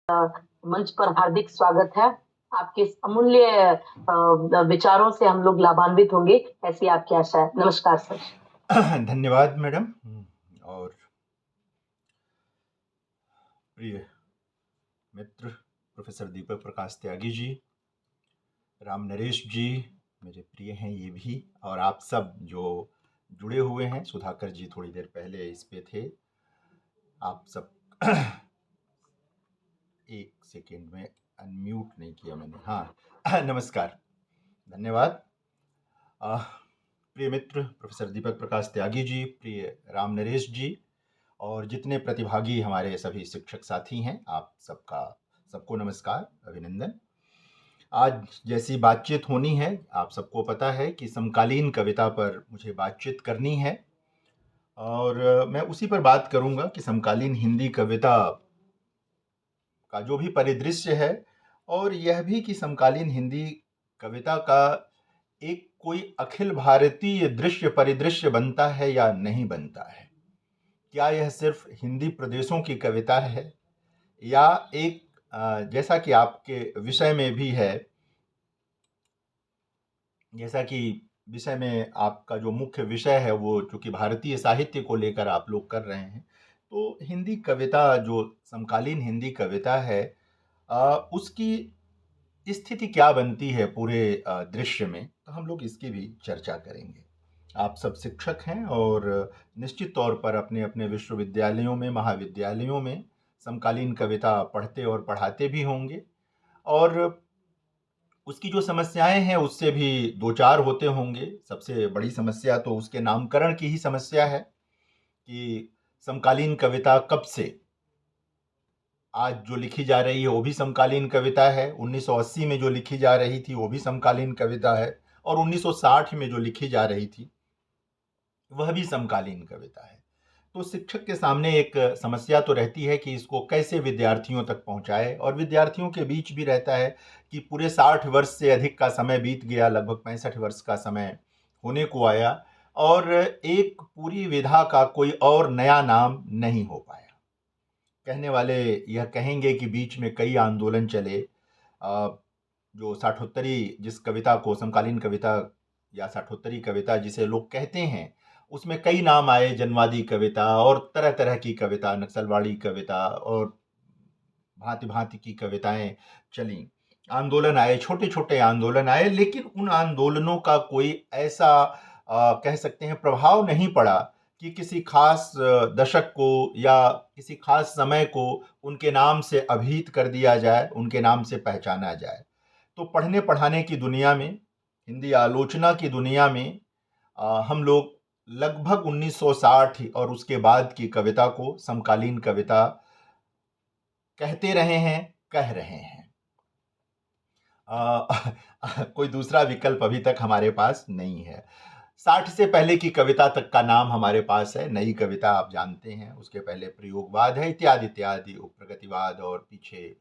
मंच पर हार्दिक स्वागत है। आपके इस अमूल्य विचारों से हम लोग लाभान्वित होंगे, ऐसी आपकी आशा है। नमस्कार सर। धन्यवाद मैडम। और प्रिय मित्र प्रोफेसर दीपक प्रकाश त्यागी जी, राम नरेश जी मेरे प्रिय हैं ये भी, और आप सब जो जुड़े हुए हैं। सुधाकर जी थोड़ी देर पहले इस पे थे। आप सब एक सेकेंड में अनम्यूट नहीं किया मैंने। हाँ नमस्कार, धन्यवाद। प्रिय मित्र प्रोफेसर दीपक प्रकाश त्यागी जी, प्रिय राम नरेश जी, और जितने प्रतिभागी हमारे सभी शिक्षक साथी हैं, आप सबको नमस्कार, अभिनंदन। आज जैसी बातचीत होनी है, आप सबको पता है कि समकालीन कविता पर मुझे बातचीत करनी है, और मैं उसी पर बात करूंगा कि समकालीन हिंदी कविता का जो भी परिदृश्य है, और यह भी कि समकालीन हिंदी कविता का एक कोई अखिल भारतीय दृश्य परिदृश्य बनता है या नहीं बनता है। क्या यह सिर्फ हिंदी प्रदेशों की कविता है, या एक जैसा कि आपके विषय में भी है, जैसा कि विषय में आपका जो मुख्य विषय है वो चूंकि भारतीय साहित्य को लेकर आप लोग कर रहे हैं, तो हिंदी कविता जो समकालीन हिंदी कविता है उसकी स्थिति क्या बनती है पूरे दृश्य में, तो हम लोग इसकी भी चर्चा करेंगे। आप सब शिक्षक हैं और निश्चित तौर पर अपने अपने विश्वविद्यालयों में, महाविद्यालयों में समकालीन कविता पढ़ते और पढ़ाते भी होंगे, और उसकी जो समस्याएं हैं उससे भी दो चार होते होंगे। सबसे बड़ी समस्या तो उसके नामकरण की ही समस्या है कि समकालीन कविता कब से आज जो लिखी जा रही है वो भी समकालीन कविता है, 1980 में जो लिखी जा रही थी वो भी समकालीन कविता है, और 1960 में जो लिखी जा रही थी वह भी समकालीन कविता है। तो शिक्षक के सामने एक समस्या तो रहती है कि इसको कैसे विद्यार्थियों तक पहुंचाए, और विद्यार्थियों के बीच भी रहता है कि पूरे 60 वर्ष से अधिक का समय बीत गया, लगभग 65 वर्ष का समय होने को आया, और एक पूरी विधा का कोई और नया नाम नहीं हो पाया। कहने वाले यह कहेंगे कि बीच में कई आंदोलन चले, जो साठोत्तरी जिस कविता को समकालीन कविता या साठोत्तरी कविता जिसे लोग कहते हैं, उसमें कई नाम आए, जनवादी कविता और तरह तरह की कविता, नक्सलवाड़ी कविता और भांति भांति की कविताएं चली। आंदोलन आए, छोटे छोटे आंदोलन आए, लेकिन उन आंदोलनों का कोई ऐसा कह सकते हैं प्रभाव नहीं पड़ा कि किसी खास दशक को या किसी खास समय को उनके नाम से अभिहित कर दिया जाए, उनके नाम से पहचाना जाए। तो पढ़ने पढ़ाने की दुनिया में, हिंदी आलोचना की दुनिया में हम लोग लगभग 1960 और उसके बाद की कविता को समकालीन कविता कहते रहे हैं, कह रहे हैं। कोई दूसरा विकल्प अभी तक हमारे पास नहीं है। 60 से पहले की कविता तक का नाम हमारे पास है, नई कविता आप जानते हैं, उसके पहले प्रयोगवाद है, इत्यादि इत्यादि, प्रगतिवाद, और पीछे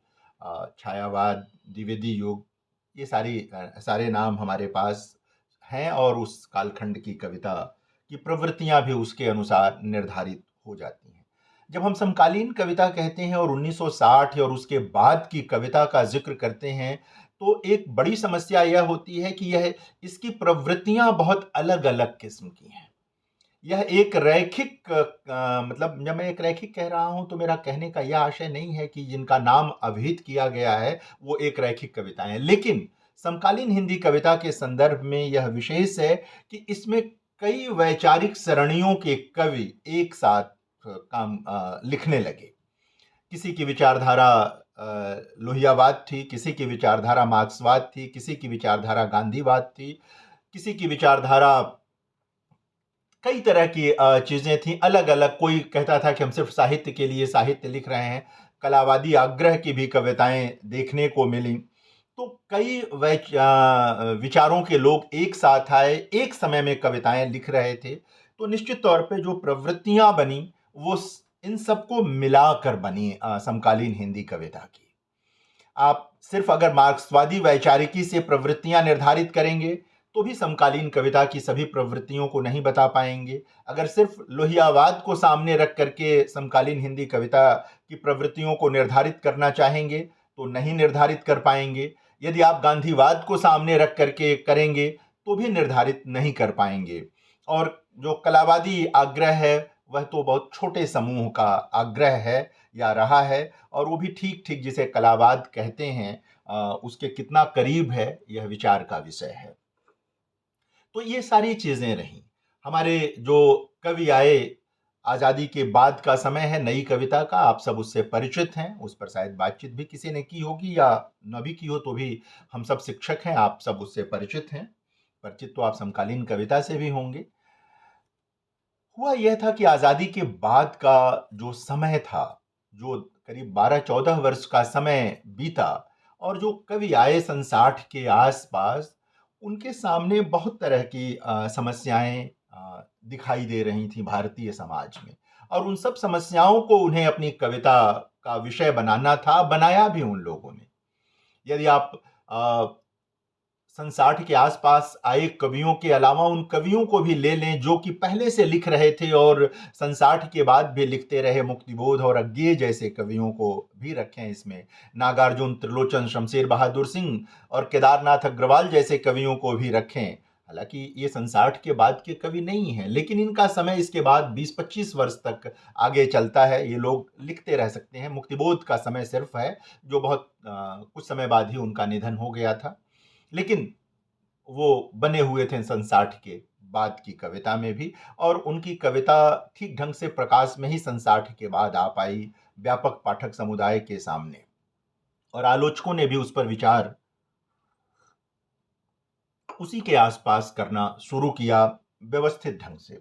छायावाद, द्विवेदी युग, ये सारे नाम हमारे पास हैं, और उस कालखंड की कविता की प्रवृत्तियां भी उसके अनुसार निर्धारित हो जाती हैं। जब हम समकालीन कविता कहते हैं और 1960 और उसके बाद की कविता का जिक्र करते हैं, तो एक बड़ी समस्या यह होती है कि यह इसकी प्रवृत्तियां बहुत अलग अलग किस्म की हैं। यह एक रैखिक मतलब जब मैं एक रैखिक कह रहा हूं तो मेरा कहने का यह आशय नहीं है कि जिनका नाम अभिहित किया गया है वो एक रैखिक कविताएं हैं, लेकिन समकालीन हिंदी कविता के संदर्भ में यह विशेष है कि इसमें कई वैचारिक सरणियों के कवि एक साथ काम लिखने लगे। किसी की विचारधारा लोहियावाद थी, किसी की विचारधारा मार्क्सवाद थी, किसी की विचारधारा गांधीवाद थी, किसी की विचारधारा कई तरह की चीजें थी अलग अलग। कोई कहता था कि हम सिर्फ साहित्य के लिए साहित्य लिख रहे हैं, कलावादी आग्रह की भी कविताएं देखने को मिली। तो कई विचारों के लोग एक साथ आए, एक समय में कविताएं लिख रहे थे, तो निश्चित तौर पे जो प्रवृत्तियां बनी वो इन सबको मिलाकर बनी समकालीन हिंदी कविता की। आप सिर्फ अगर मार्क्सवादी वैचारिकी से प्रवृत्तियां निर्धारित करेंगे तो भी समकालीन कविता की सभी प्रवृत्तियों को नहीं बता पाएंगे। अगर सिर्फ लोहियावाद को सामने रख करके समकालीन हिंदी कविता की प्रवृत्तियों को निर्धारित करना चाहेंगे तो नहीं निर्धारित कर पाएंगे। यदि आप गांधीवाद को सामने रख करके करेंगे तो भी निर्धारित नहीं कर पाएंगे। और जो कलावादी आग्रह है वह तो बहुत छोटे समूह का आग्रह है या रहा है, और वो भी ठीक ठीक जिसे कलावाद कहते हैं उसके कितना करीब है यह विचार का विषय है। तो ये सारी चीजें रहीं। हमारे जो कवि आए, आजादी के बाद का समय है नई कविता का, आप सब उससे परिचित हैं, उस पर शायद बातचीत भी किसी ने की होगी या न भी की हो तो भी हम सब शिक्षक हैं, आप सब उससे परिचित हैं। परिचित तो आप समकालीन कविता से भी होंगे। हुआ यह था कि आजादी के बाद का जो समय था, जो करीब 12-14 वर्ष का समय बीता, और जो कवि आए सन 60 के आसपास, उनके सामने बहुत तरह की समस्याएं दिखाई दे रही थी भारतीय समाज में, और उन सब समस्याओं को उन्हें अपनी कविता का विषय बनाना था, बनाया भी उन लोगों ने। यदि आप सन 60 के आसपास आए कवियों के अलावा उन कवियों को भी ले लें जो कि पहले से लिख रहे थे और सन 60 के बाद भी लिखते रहे, मुक्तिबोध और अज्ञेय जैसे कवियों को भी रखें इसमें, नागार्जुन, त्रिलोचन, शमशेर बहादुर सिंह और केदारनाथ अग्रवाल जैसे कवियों को भी रखें। हालांकि ये सन 60 के बाद के कवि नहीं हैं, लेकिन इनका समय इसके बाद 20-25 वर्ष तक आगे चलता है, ये लोग लिखते रह सकते हैं। मुक्तिबोध का समय सिर्फ है जो बहुत कुछ समय बाद ही उनका निधन हो गया था, लेकिन वो बने हुए थे सन 60 के बाद की कविता में भी, और उनकी कविता ठीक ढंग से प्रकाश में ही सन 60 के बाद आ पाई व्यापक पाठक समुदाय के सामने, और आलोचकों ने भी उस पर विचार उसी के आसपास करना शुरू किया व्यवस्थित ढंग से।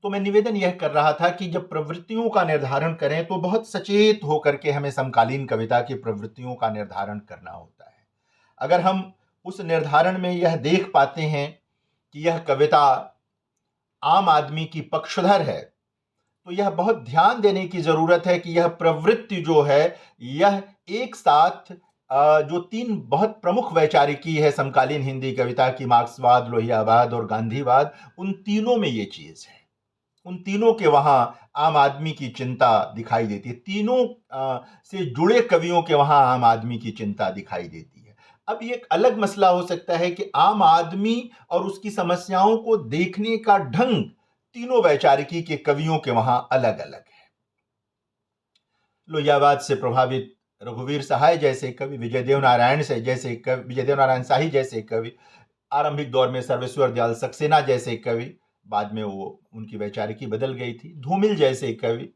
तो मैं निवेदन यह कर रहा था कि जब प्रवृत्तियों का निर्धारण करें तो बहुत सचेत होकर के हमें समकालीन कविता की प्रवृत्तियों का निर्धारण करना होता है। अगर हम उस निर्धारण में यह देख पाते हैं कि यह कविता आम आदमी की पक्षधर है, तो यह बहुत ध्यान देने की जरूरत है कि यह प्रवृत्ति जो है यह एक साथ जो तीन बहुत प्रमुख वैचारिकी है समकालीन हिंदी कविता की, मार्क्सवाद, लोहियावाद और गांधीवाद, उन तीनों में ये चीज है। उन तीनों के वहां आम आदमी की चिंता दिखाई देती है, तीनों से जुड़े कवियों के वहां आम आदमी की चिंता दिखाई देती है। अब ये एक अलग मसला हो सकता है कि आम आदमी और उसकी समस्याओं को देखने का ढंग तीनों वैचारिकी के कवियों के वहां अलग अलग है। लोहियावाद से प्रभावित रघुवीर सहाय जैसे कवि, विजयदेव नारायण से जैसे कवि, विजयदेव नारायण शाही जैसे कवि, आरंभिक दौर में सर्वेश्वर दयाल सक्सेना जैसे कवि, बाद में वो उनकी वैचारिकी बदल गई थी, धूमिल जैसे कवि,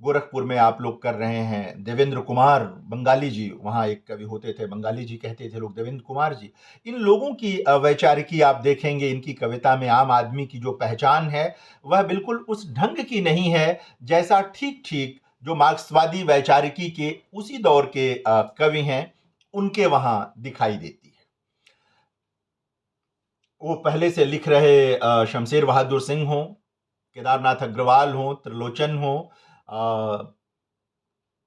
गोरखपुर में आप लोग कर रहे हैं देवेंद्र कुमार बंगाली जी, वहाँ एक कवि होते थे, बंगाली जी कहते थे लोग, देवेंद्र कुमार जी। इन लोगों की वैचारिकी आप देखेंगे, इनकी कविता में आम आदमी की जो पहचान है वह बिल्कुल उस ढंग की नहीं है जैसा ठीक ठीक जो मार्क्सवादी वैचारिकी के उसी दौर के कवि हैं उनके वहां दिखाई देती है। वो पहले से लिख रहे शमशेर बहादुर सिंह हों, केदारनाथ अग्रवाल हों, त्रिलोचन हों,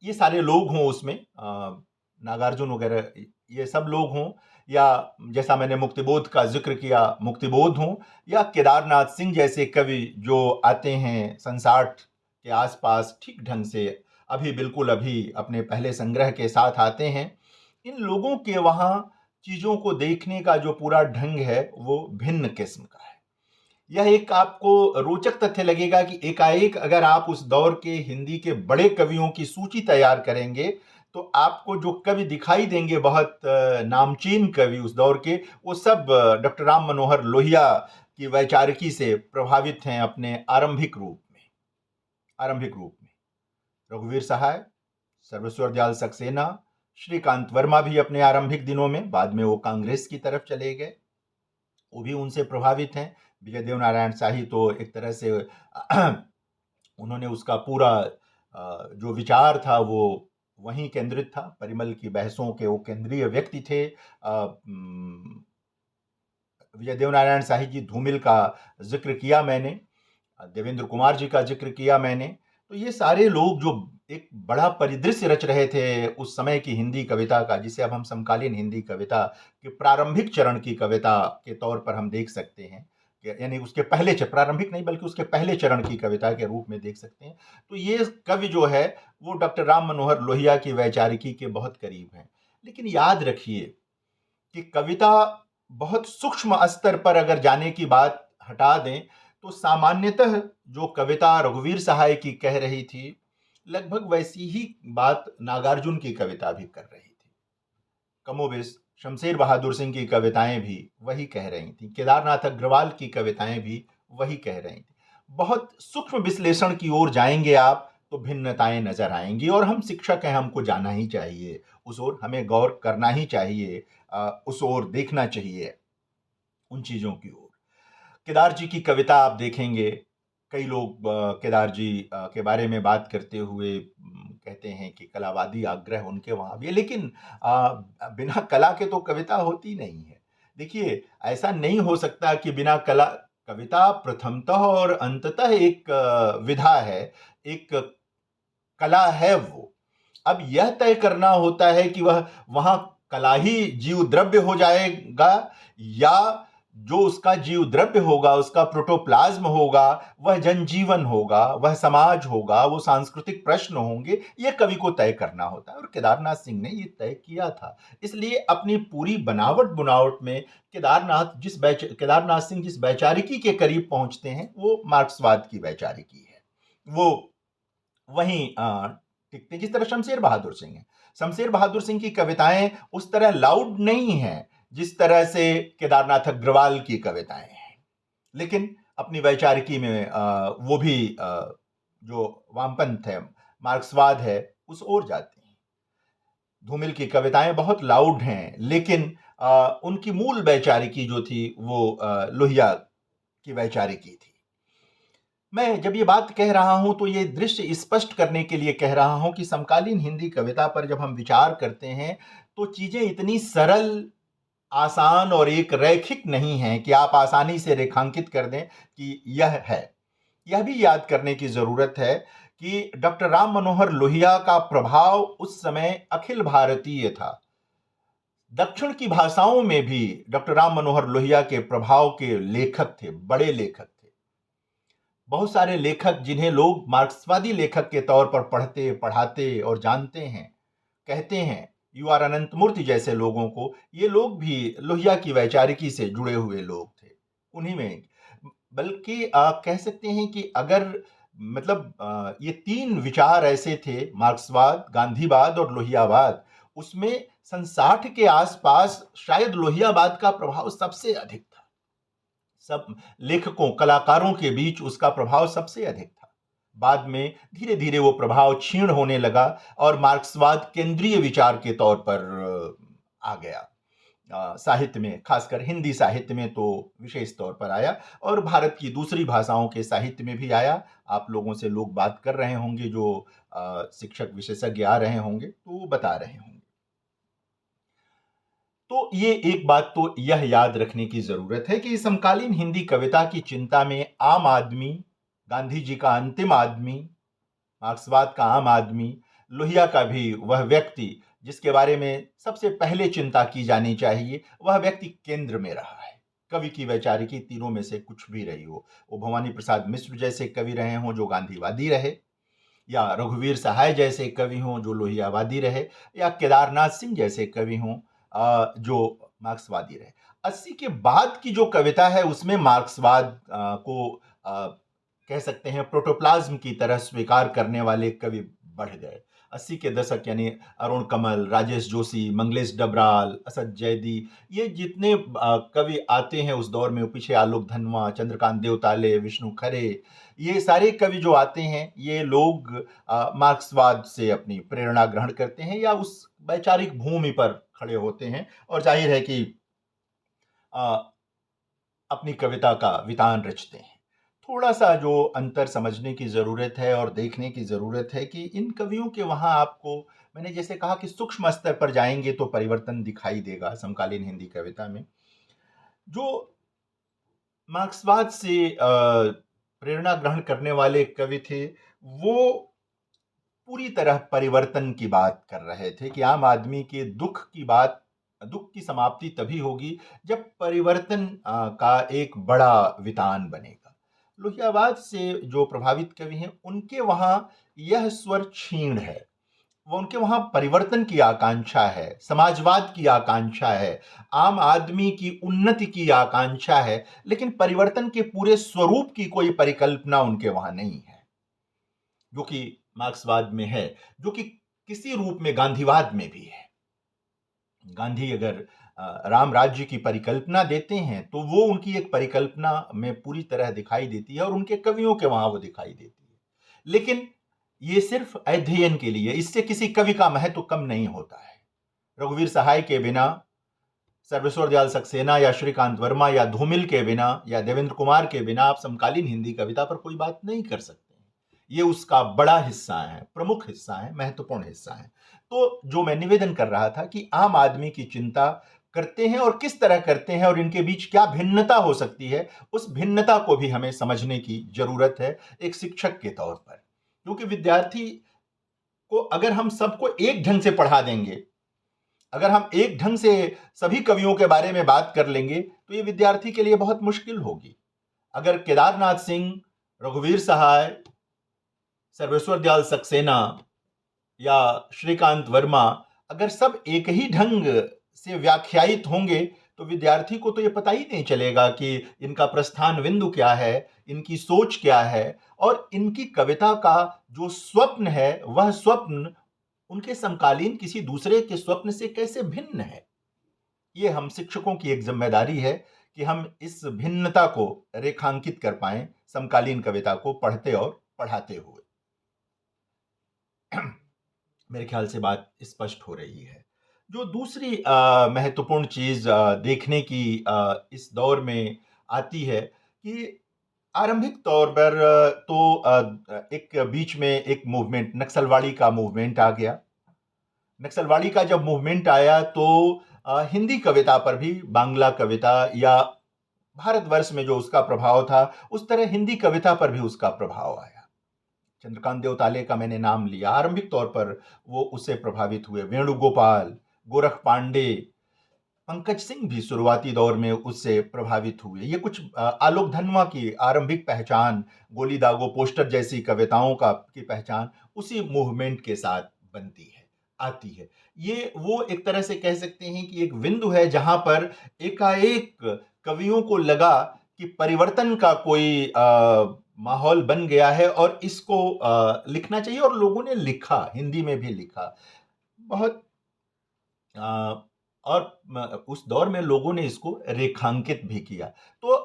ये सारे लोग हों उसमें, नागार्जुन वगैरह ये सब लोग हों, या जैसा मैंने मुक्तिबोध का जिक्र किया मुक्तिबोध हों, या केदारनाथ सिंह जैसे कवि जो आते हैं सन 60 के आसपास ठीक ढंग से, अभी बिल्कुल अभी अपने पहले संग्रह के साथ आते हैं, इन लोगों के वहाँ चीज़ों को देखने का जो पूरा ढंग है वो भिन्न किस्म का है। यह एक आपको रोचक तथ्य लगेगा कि एकाएक अगर आप उस दौर के हिंदी के बड़े कवियों की सूची तैयार करेंगे तो आपको जो कवि दिखाई देंगे बहुत नामचीन कवि उस दौर के, वो सब डॉक्टर राम मनोहर लोहिया की वैचारिकी से प्रभावित हैं अपने आरंभिक रूप में। रघुवीर सहाय, सर्वेश्वर दयाल सक्सेना, श्रीकांत वर्मा भी अपने आरंभिक दिनों में, बाद में वो कांग्रेस की तरफ चले गए, वो भी उनसे प्रभावित हैं। विजयदेव नारायण शाही तो एक तरह से उन्होंने उसका पूरा जो विचार था वो वहीं केंद्रित था, परिमल की बहसों के वो केंद्रीय व्यक्ति थे। विजयदेव नारायण शाही जी, धूमिल का जिक्र किया मैंने, देवेंद्र कुमार जी का जिक्र किया मैंने, तो ये सारे लोग जो एक बड़ा परिदृश्य रच रहे थे उस समय की हिंदी कविता का, जिसे अब हम समकालीन हिंदी कविता के प्रारंभिक चरण की कविता के तौर पर हम देख सकते हैं। यानी उसके पहले प्रारंभिक नहीं बल्कि उसके पहले चरण की कविता के रूप में देख सकते हैं। तो ये कवि जो है वो डॉक्टर राम मनोहर लोहिया की वैचारिकी के बहुत करीब हैं। लेकिन याद रखिए कि कविता बहुत सूक्ष्म स्तर पर अगर जाने की बात हटा दें, तो सामान्यतः जो कविता रघुवीर सहाय की कह रही थी, लगभग वैसी ही बात नागार्जुन की कविता भी कर रही थी। कमोबेश शमशेर बहादुर सिंह की कविताएं भी वही कह रही थी, केदारनाथ अग्रवाल की कविताएं भी वही कह रही थी। बहुत सूक्ष्म विश्लेषण की ओर जाएंगे आप तो भिन्नताएं नजर आएंगी, और हम शिक्षक हैं, हमको जाना ही चाहिए उस ओर, हमें गौर करना ही चाहिए, उस ओर देखना चाहिए, उन चीजों की ओर। केदार जी की कविता आप देखेंगे, कई लोग केदार जी के बारे में बात करते हुए कहते हैं कि कलावादी आग्रह उनके वहां भी है, लेकिन बिना कला के तो कविता होती नहीं है। देखिए, ऐसा नहीं हो सकता कि बिना कला, कविता प्रथमतः और अंततः एक विधा है, एक कला है वो। अब यह तय करना होता है कि वह वहां कला ही जीव द्रव्य हो जाएगा, या जो उसका जीव द्रव्य होगा, उसका प्रोटोप्लाज्म होगा, वह जनजीवन होगा, वह समाज होगा, वो सांस्कृतिक प्रश्न होंगे, ये कवि को तय करना होता है। और केदारनाथ सिंह ने ये तय किया था। इसलिए अपनी पूरी बनावट बुनावट में केदारनाथ सिंह जिस वैचारिकी के करीब पहुंचते हैं, वो मार्क्सवाद की वैचारिकी है। वो वहीं टिकते हैं, जिस तरह शमशेर बहादुर सिंह है। शमशेर बहादुर सिंह की कविताएं उस तरह लाउड नहीं हैं जिस तरह से केदारनाथ अग्रवाल की कविताएं हैं, लेकिन अपनी वैचारिकी में वो भी जो वामपंथ है, मार्क्सवाद है, उस ओर जाते हैं। धूमिल की कविताएं बहुत लाउड हैं, लेकिन उनकी मूल वैचारिकी जो थी वो लोहिया की वैचारिकी थी। मैं जब ये बात कह रहा हूं तो ये दृश्य स्पष्ट करने के लिए कह रहा हूं कि समकालीन हिंदी कविता पर जब हम विचार करते हैं, तो चीजें इतनी सरल, आसान और एक रैखिक नहीं है कि आप आसानी से रेखांकित कर दें कि यह है। यह भी याद करने की जरूरत है कि डॉक्टर राम मनोहर लोहिया का प्रभाव उस समय अखिल भारतीय था। दक्षिण की भाषाओं में भी डॉक्टर राम मनोहर लोहिया के प्रभाव के लेखक थे, बड़े लेखक थे। बहुत सारे लेखक जिन्हें लोग मार्क्सवादी लेखक के तौर पर पढ़ते, पढ़ाते और जानते हैं, कहते हैं, यू आर अनंत मूर्ति जैसे लोगों को, ये लोग भी लोहिया की वैचारिकी से जुड़े हुए लोग थे। उन्हीं में बल्कि कह सकते हैं कि अगर मतलब ये तीन विचार ऐसे थे, मार्क्सवाद, गांधीवाद और लोहियावाद, उसमें सन 60 के आसपास शायद लोहियावाद का प्रभाव सबसे अधिक था। सब लेखकों, कलाकारों के बीच उसका प्रभाव सबसे अधिक था। बाद में धीरे धीरे वो प्रभाव क्षीण होने लगा और मार्क्सवाद केंद्रीय विचार के तौर पर आ गया। साहित्य में, खासकर हिंदी साहित्य में तो विशेष तौर पर आया, और भारत की दूसरी भाषाओं के साहित्य में भी आया। आप लोगों से लोग बात कर रहे होंगे, जो शिक्षक विशेषज्ञ आ रहे होंगे, तो वो बता रहे होंगे। तो ये एक बात तो यह याद रखने की जरूरत है कि समकालीन हिंदी कविता की चिंता में आम आदमी, गांधी जी का अंतिम आदमी, मार्क्सवाद का आम आदमी, लोहिया का भी वह व्यक्ति जिसके बारे में सबसे पहले चिंता की जानी चाहिए, वह व्यक्ति केंद्र में रहा है। कवि की वैचारिकी तीनों में से कुछ भी रही हो, वो भवानी प्रसाद मिश्र जैसे कवि रहे हों जो गांधीवादी रहे, या रघुवीर सहाय जैसे कवि हों जो लोहियावादी रहे, या केदारनाथ सिंह जैसे कवि हों जो मार्क्सवादी रहे। 80 के बाद की जो कविता है उसमें मार्क्सवाद को कह सकते हैं प्रोटोप्लाज्म की तरह स्वीकार करने वाले कवि बढ़ गए। 80 के दशक यानी अरुण कमल, राजेश जोशी, मंगलेश डबराल, असद जैदी, ये जितने कवि आते हैं उस दौर में, पीछे आलोक धनवा, चंद्रकांत देवताले, विष्णु खरे, ये सारे कवि जो आते हैं, ये लोग मार्क्सवाद से अपनी प्रेरणा ग्रहण करते हैं या उस वैचारिक भूमि पर खड़े होते हैं, और जाहिर है कि अपनी कविता का वितान रचते हैं। थोड़ा सा जो अंतर समझने की जरूरत है और देखने की जरूरत है कि इन कवियों के वहां आपको, मैंने जैसे कहा कि सूक्ष्म स्तर पर जाएंगे तो परिवर्तन दिखाई देगा समकालीन हिंदी कविता में। जो मार्क्सवाद से प्रेरणा ग्रहण करने वाले कवि थे, वो पूरी तरह परिवर्तन की बात कर रहे थे कि आम आदमी के दुख की समाप्ति तभी होगी जब परिवर्तन का एक बड़ा वितान बनेगा। लोहियावाद से जो प्रभावित कवि हैं, उनके वहां यह स्वर क्षीण है। वो उनके वहां परिवर्तन की आकांक्षा है, समाजवाद की आकांक्षा है, आम आदमी की उन्नति की आकांक्षा है, लेकिन परिवर्तन के पूरे स्वरूप की कोई परिकल्पना उनके वहां नहीं है, जो कि मार्क्सवाद में है, जो कि किसी रूप में गांधीवाद में भी है। गांधी अगर राम राज्य की परिकल्पना देते हैं तो वो उनकी एक परिकल्पना में पूरी तरह दिखाई देती है और उनके कवियों के वहां वो दिखाई देती है। लेकिन ये सिर्फ अध्ययन के लिए, इससे किसी कवि का महत्व कम नहीं होता है। रघुवीर सहाय के बिना, सर्वेश्वर दयाल सक्सेना या श्रीकांत वर्मा या धूमिल के बिना या देवेंद्र कुमार के बिना आप समकालीन हिंदी कविता पर कोई बात नहीं कर सकते। ये उसका बड़ा हिस्सा है, प्रमुख हिस्सा है, महत्वपूर्ण हिस्सा है। तो जो मैं निवेदन कर रहा था कि आम आदमी की चिंता करते हैं और किस तरह करते हैं और इनके बीच क्या भिन्नता हो सकती है, उस भिन्नता को भी हमें समझने की जरूरत है एक शिक्षक के तौर पर। क्योंकि विद्यार्थी को अगर हम सबको एक ढंग से पढ़ा देंगे, अगर हम एक ढंग से सभी कवियों के बारे में बात कर लेंगे, तो ये विद्यार्थी के लिए बहुत मुश्किल होगी। अगर केदारनाथ सिंह, रघुवीर सहाय, सर्वेश्वर दयाल सक्सेना या श्रीकांत वर्मा अगर सब एक ही ढंग से व्याख्यायित होंगे, तो विद्यार्थी को तो ये पता ही नहीं चलेगा कि इनका प्रस्थान बिंदु क्या है, इनकी सोच क्या है, और इनकी कविता का जो स्वप्न है, वह स्वप्न उनके समकालीन किसी दूसरे के स्वप्न से कैसे भिन्न है। ये हम शिक्षकों की एक जिम्मेदारी है कि हम इस भिन्नता को रेखांकित कर पाएं समकालीन कविता को पढ़ते और पढ़ाते हुए। मेरे ख्याल से बात स्पष्ट हो रही है। जो दूसरी महत्वपूर्ण चीज देखने की इस दौर में आती है कि आरंभिक तौर पर एक बीच में एक मूवमेंट, नक्सलवाड़ी का मूवमेंट आ गया। नक्सलवाड़ी का जब मूवमेंट आया तो हिंदी कविता पर भी, बांग्ला कविता या भारतवर्ष में जो उसका प्रभाव था, उस तरह हिंदी कविता पर भी उसका प्रभाव आया। चंद्रकांत देवताले का मैंने नाम लिया, आरंभिक तौर पर वो उससे प्रभावित हुए। वेणुगोपाल, गोरख पांडे, पंकज सिंह भी शुरुआती दौर में उससे प्रभावित हुए। ये कुछ आलोक धनवा की आरंभिक पहचान, गोली दागो पोस्टर जैसी कविताओं की पहचान उसी मूवमेंट के साथ बनती है, आती है। ये वो एक तरह से कह सकते हैं कि एक बिंदु है जहां पर एकाएक कवियों को लगा कि परिवर्तन का कोई माहौल बन गया है और इसको लिखना चाहिए, और लोगों ने लिखा, हिंदी में भी लिखा बहुत। और उस दौर में लोगों ने इसको रेखांकित भी किया। तो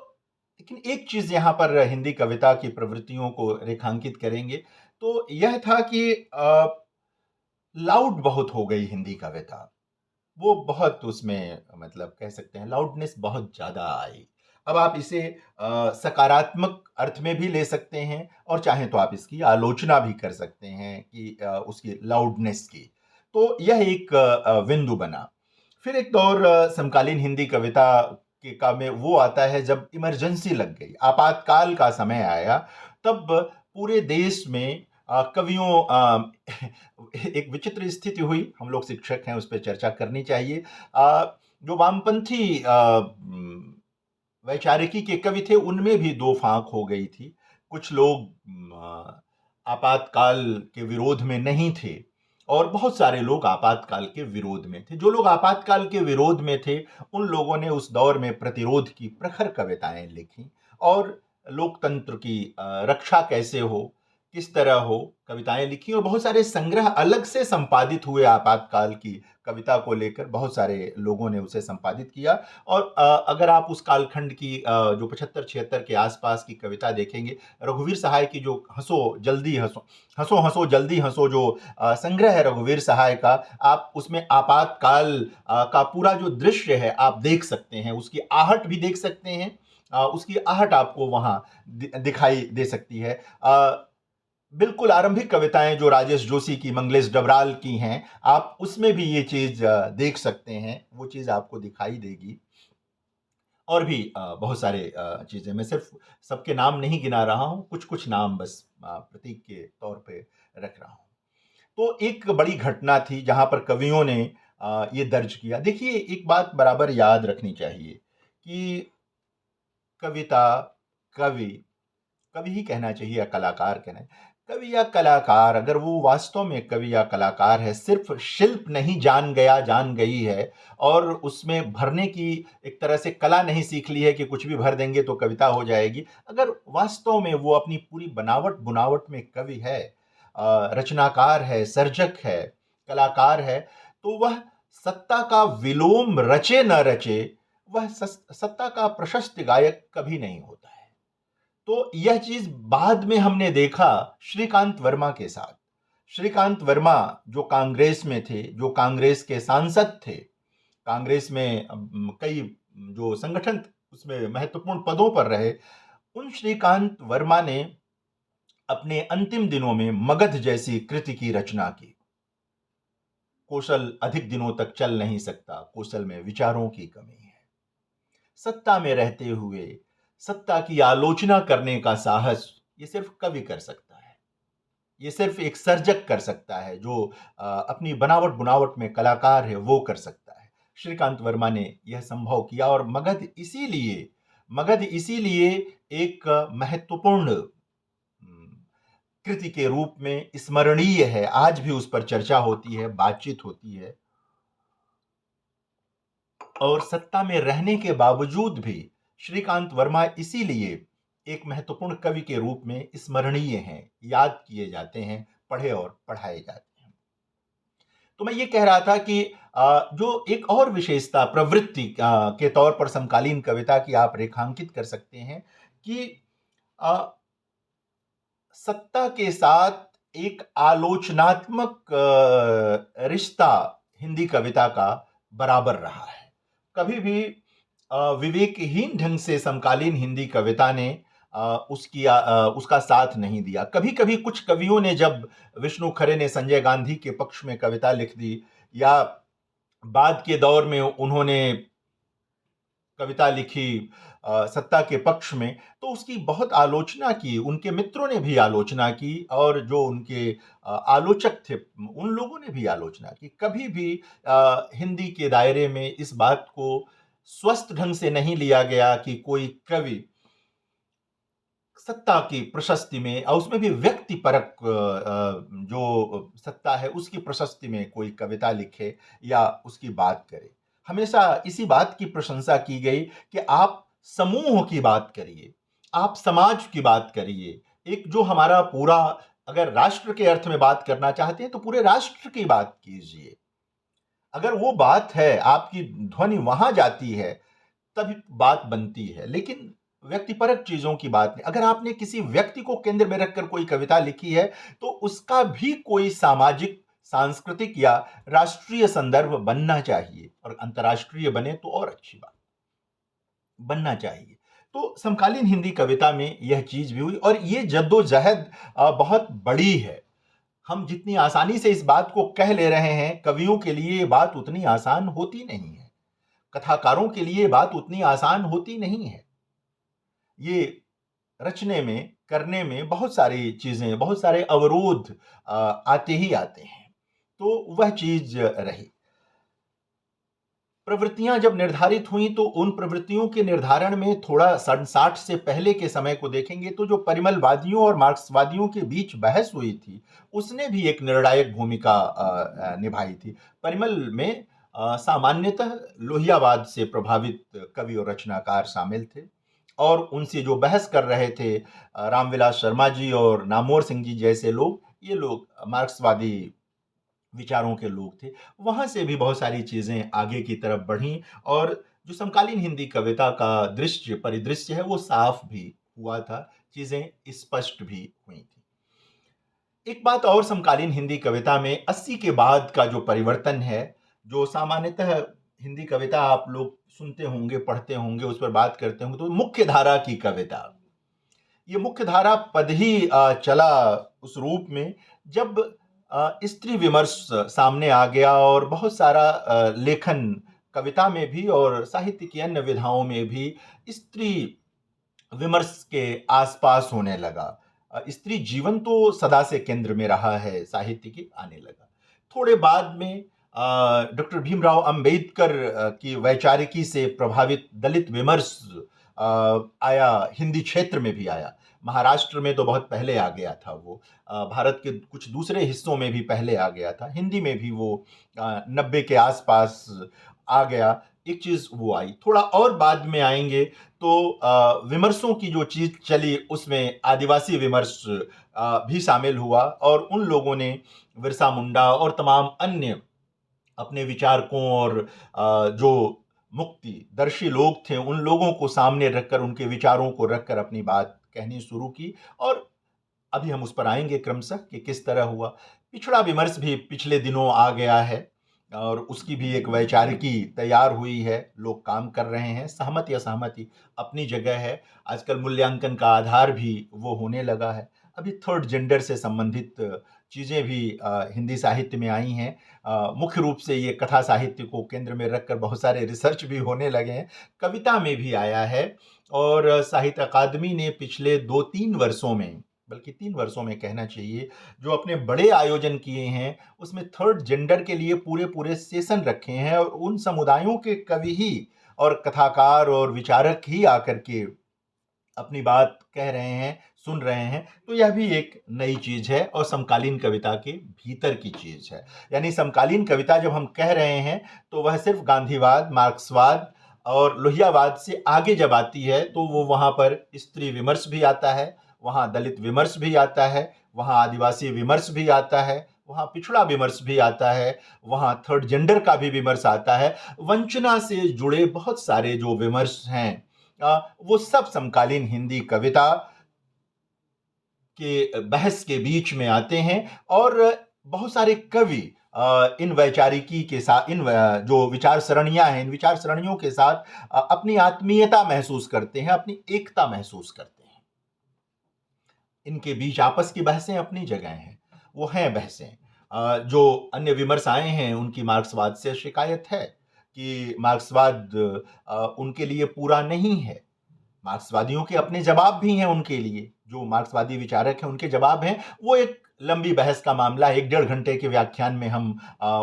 लेकिन एक चीज यहां पर हिंदी कविता की प्रवृत्तियों को रेखांकित करेंगे तो यह था कि लाउड बहुत हो गई हिंदी कविता। वो बहुत उसमें, मतलब कह सकते हैं लाउडनेस बहुत ज्यादा आई। अब आप इसे सकारात्मक अर्थ में भी ले सकते हैं और चाहें तो आप इसकी आलोचना भी कर सकते हैं कि उसकी लाउडनेस की। तो यह एक बिंदु बना। फिर एक दौर समकालीन हिंदी कविता के का में वो आता है जब इमरजेंसी लग गई, आपातकाल का समय आया। तब पूरे देश में कवियों एक विचित्र स्थिति हुई। हम लोग शिक्षक हैं, उस पर चर्चा करनी चाहिए। जो वामपंथी वैचारिकी के कवि थे, उनमें भी दो फांक हो गई थी। कुछ लोग आपातकाल के विरोध में नहीं थे और बहुत सारे लोग आपातकाल के विरोध में थे। जो लोग आपातकाल के विरोध में थे, उन लोगों ने उस दौर में प्रतिरोध की प्रखर कविताएं लिखी और लोकतंत्र की रक्षा कैसे हो, किस तरह हो, कविताएं लिखी। और बहुत सारे संग्रह अलग से संपादित हुए आपातकाल की कविता को लेकर, बहुत सारे लोगों ने उसे संपादित किया। और अगर आप उस कालखंड की जो 75-76 के आसपास की कविता देखेंगे, रघुवीर सहाय की जो हंसो जल्दी हंसो, हंसो हंसो जल्दी हंसो, जो संग्रह है रघुवीर सहाय का, आप उसमें आपातकाल का पूरा जो दृश्य है आप देख सकते हैं, उसकी आहट भी देख सकते हैं। उसकी आहट आपको वहां दिखाई दे सकती है। बिल्कुल आरंभिक कविताएं जो राजेश जोशी की, मंगलेश डबराल की हैं, आप उसमें भी ये चीज देख सकते हैं, वो चीज आपको दिखाई देगी। और भी बहुत सारे चीजें, मैं सिर्फ सबके नाम नहीं गिना रहा हूं, कुछ कुछ नाम बस प्रतीक के तौर पे रख रहा हूं। तो एक बड़ी घटना थी जहाँ पर कवियों ने ये दर्ज किया। देखिए, एक बात बराबर याद रखनी चाहिए कि कविता, कवि, कवि ही कहना चाहिए या कलाकार कहना है। कवि या कलाकार अगर वो वास्तव में कवि या कलाकार है, सिर्फ शिल्प नहीं जान गया, जान गई है और उसमें भरने की एक तरह से कला नहीं सीख ली है कि कुछ भी भर देंगे तो कविता हो जाएगी। अगर वास्तव में वो अपनी पूरी बनावट में कवि है, रचनाकार है, सर्जक है, कलाकार है, तो वह सत्ता का विलोम रचे न रचे, वह सत्ता का प्रशस्त गायक कभी नहीं होता है। तो यह चीज बाद में हमने देखा श्रीकांत वर्मा के साथ। श्रीकांत वर्मा जो कांग्रेस में थे, जो कांग्रेस के सांसद थे, कांग्रेस में कई जो संगठन उसमें महत्वपूर्ण पदों पर रहे, उन श्रीकांत वर्मा ने अपने अंतिम दिनों में मगध जैसी कृति की रचना की। कौशल अधिक दिनों तक चल नहीं सकता, कौशल में विचारों की कमी है। सत्ता में रहते हुए सत्ता की आलोचना करने का साहस ये सिर्फ कवि कर सकता है, ये सिर्फ एक सर्जक कर सकता है, जो अपनी बनावट बुनावट में कलाकार है वो कर सकता है। श्रीकांत वर्मा ने यह संभव किया और मगध इसीलिए एक महत्वपूर्ण कृति के रूप में स्मरणीय है। आज भी उस पर चर्चा होती है, बातचीत होती है और सत्ता में रहने के बावजूद भी श्रीकांत वर्मा इसीलिए एक महत्वपूर्ण कवि के रूप में स्मरणीय हैं, याद किए जाते हैं, पढ़े और पढ़ाए जाते हैं। तो मैं ये कह रहा था कि जो एक और विशेषता प्रवृत्ति के तौर पर समकालीन कविता की आप रेखांकित कर सकते हैं कि सत्ता के साथ एक आलोचनात्मक रिश्ता हिंदी कविता का बराबर रहा है। कभी भी विवेकहीन ढंग से समकालीन हिंदी कविता ने उसका साथ नहीं दिया। कभी-कभी कुछ कवियों ने, जब विष्णु खरे ने संजय गांधी के पक्ष में कविता लिख दी या बाद के दौर में उन्होंने कविता लिखी सत्ता के पक्ष में, तो उसकी बहुत आलोचना की, उनके मित्रों ने भी आलोचना की और जो उनके आलोचक थे उन लोगों ने भी आलोचना की। कभी भी हिंदी के दायरे में इस बात को स्वस्थ ढंग से नहीं लिया गया कि कोई कवि सत्ता की प्रशस्ति में और उसमें भी व्यक्तिपरक जो सत्ता है उसकी प्रशस्ति में कोई कविता लिखे या उसकी बात करे। हमेशा इसी बात की प्रशंसा की गई कि आप समूह की बात करिए, आप समाज की बात करिए। एक जो हमारा पूरा, अगर राष्ट्र के अर्थ में बात करना चाहते हैं तो पूरे राष्ट्र की बात कीजिए। अगर वो बात है, आपकी ध्वनि वहां जाती है तभी बात बनती है, लेकिन व्यक्तिपरक चीजों की बात नहीं। अगर आपने किसी व्यक्ति को केंद्र में रखकर कोई कविता लिखी है तो उसका भी कोई सामाजिक, सांस्कृतिक या राष्ट्रीय संदर्भ बनना चाहिए और अंतर्राष्ट्रीय बने तो और अच्छी बात, बनना चाहिए। तो समकालीन हिंदी कविता में यह चीज भी हुई और ये जद्दोजहद बहुत बड़ी है। हम जितनी आसानी से इस बात को कह ले रहे हैं, कवियों के लिए ये बात उतनी आसान होती नहीं है, कथाकारों के लिए बात उतनी आसान होती नहीं है। ये रचने में, करने में बहुत सारी चीजें, बहुत सारे अवरोध आते ही आते हैं। तो वह चीज रही। प्रवृत्तियां जब निर्धारित हुई तो उन प्रवृत्तियों के निर्धारण में थोड़ा सन 60 से पहले के समय को देखेंगे तो जो परिमलवादियों और मार्क्सवादियों के बीच बहस हुई थी, उसने भी एक निर्णायक भूमिका निभाई थी। परिमल में सामान्यतः लोहियावाद से प्रभावित कवि और रचनाकार शामिल थे और उनसे जो बहस कर रहे थे रामविलास शर्मा जी और नामवर सिंह जी जैसे लोग, ये लोग मार्क्सवादी विचारों के लोग थे। वहां से भी बहुत सारी चीजें आगे की तरफ बढ़ी और जो समकालीन हिंदी कविता का परिदृश्य है वो साफ भी हुआ था, चीजें स्पष्ट भी हुई थी। एक बात और समकालीन हिंदी कविता में 80 के बाद का जो परिवर्तन है, जो सामान्यतः हिंदी कविता आप लोग सुनते होंगे, पढ़ते होंगे, उस पर बात करते होंगे, तो मुख्य धारा की कविता, ये मुख्य धारा पद ही चला उस रूप में जब स्त्री विमर्श सामने आ गया और बहुत सारा लेखन कविता में भी और साहित्य की अन्य विधाओं में भी स्त्री विमर्श के आसपास होने लगा। स्त्री जीवन तो सदा से केंद्र में रहा है, साहित्य के आने लगा। थोड़े बाद में डॉक्टर भीमराव अंबेडकर की वैचारिकी से प्रभावित दलित विमर्श आया, हिंदी क्षेत्र में भी आया। महाराष्ट्र में तो बहुत पहले आ गया था वो, भारत के कुछ दूसरे हिस्सों में भी पहले आ गया था, हिंदी में भी वो 90 के आसपास आ गया। एक चीज़ वो आई। थोड़ा और बाद में आएंगे तो विमर्शों की जो चीज़ चली उसमें आदिवासी विमर्श भी शामिल हुआ, और उन लोगों ने बिरसा मुंडा और तमाम अन्य अपने विचारकों और जो मुक्तिदर्शी लोग थे उन लोगों को सामने रखकर, उनके विचारों को रखकर अपनी बात कहनी शुरू की। और अभी हम उस पर आएंगे क्रमशः कि किस तरह हुआ। पिछड़ा विमर्श भी पिछले दिनों आ गया है और उसकी भी एक वैचारिकी तैयार हुई है, लोग काम कर रहे हैं। सहमति असहमति अपनी जगह है, आजकल मूल्यांकन का आधार भी वो होने लगा है। अभी थर्ड जेंडर से संबंधित चीज़ें भी हिंदी साहित्य में आई हैं। मुख्य रूप से ये कथा साहित्य को केंद्र में रखकर बहुत सारे रिसर्च भी होने लगे हैं। कविता में भी आया है, और साहित्य अकादमी ने पिछले 2-3 वर्षों में, बल्कि 3 वर्षों में कहना चाहिए, जो अपने बड़े आयोजन किए हैं उसमें थर्ड जेंडर के लिए पूरे सेशन रखे हैं, और उन समुदायों के कवि ही और कथाकार और विचारक ही आकर के अपनी बात कह रहे हैं, सुन रहे हैं। तो यह भी एक नई चीज़ है और समकालीन कविता के भीतर की चीज़ है। यानी समकालीन कविता जब हम कह रहे हैं तो वह सिर्फ गांधीवाद, मार्क्सवाद और लोहियावाद से आगे जब आती है तो वो वहाँ पर स्त्री विमर्श भी आता है, वहाँ दलित विमर्श भी आता है, वहाँ आदिवासी विमर्श भी आता है, वहाँ पिछड़ा विमर्श भी आता है, वहाँ थर्ड जेंडर का भी विमर्श आता है। वंचना से जुड़े बहुत सारे जो विमर्श हैं वो सब समकालीन हिंदी कविता के बहस के बीच में आते हैं। और बहुत सारे कवि इन वैचारिकी के साथ, जो विचार सरणियाँ हैं, इन विचार सरणियों के साथ अपनी आत्मीयता महसूस करते हैं, अपनी एकता महसूस करते हैं। इनके बीच आपस की बहसें अपनी जगह हैं, वो हैं बहसें। जो अन्य विमर्श आए हैं उनकी मार्क्सवाद से शिकायत है कि मार्क्सवाद उनके लिए पूरा नहीं है। मार्क्सवादियों के अपने जवाब भी हैं उनके लिए, जो मार्क्सवादी विचारक हैं उनके जवाब हैं। वो एक लंबी बहस का मामला है, 1-1.5 घंटे के व्याख्यान में हम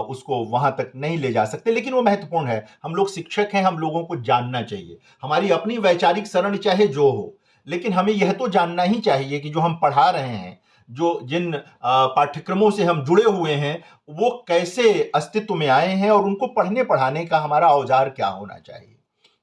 उसको वहां तक नहीं ले जा सकते, लेकिन वो महत्वपूर्ण है। हम लोग शिक्षक हैं, हम लोगों को जानना चाहिए। हमारी अपनी वैचारिक सरणी चाहे जो हो, लेकिन हमें यह तो जानना ही चाहिए कि जो हम पढ़ा रहे हैं, जो जिन पाठ्यक्रमों से हम जुड़े हुए हैं, वो कैसे अस्तित्व में आए हैं और उनको पढ़ने पढ़ाने का हमारा औजार क्या होना चाहिए,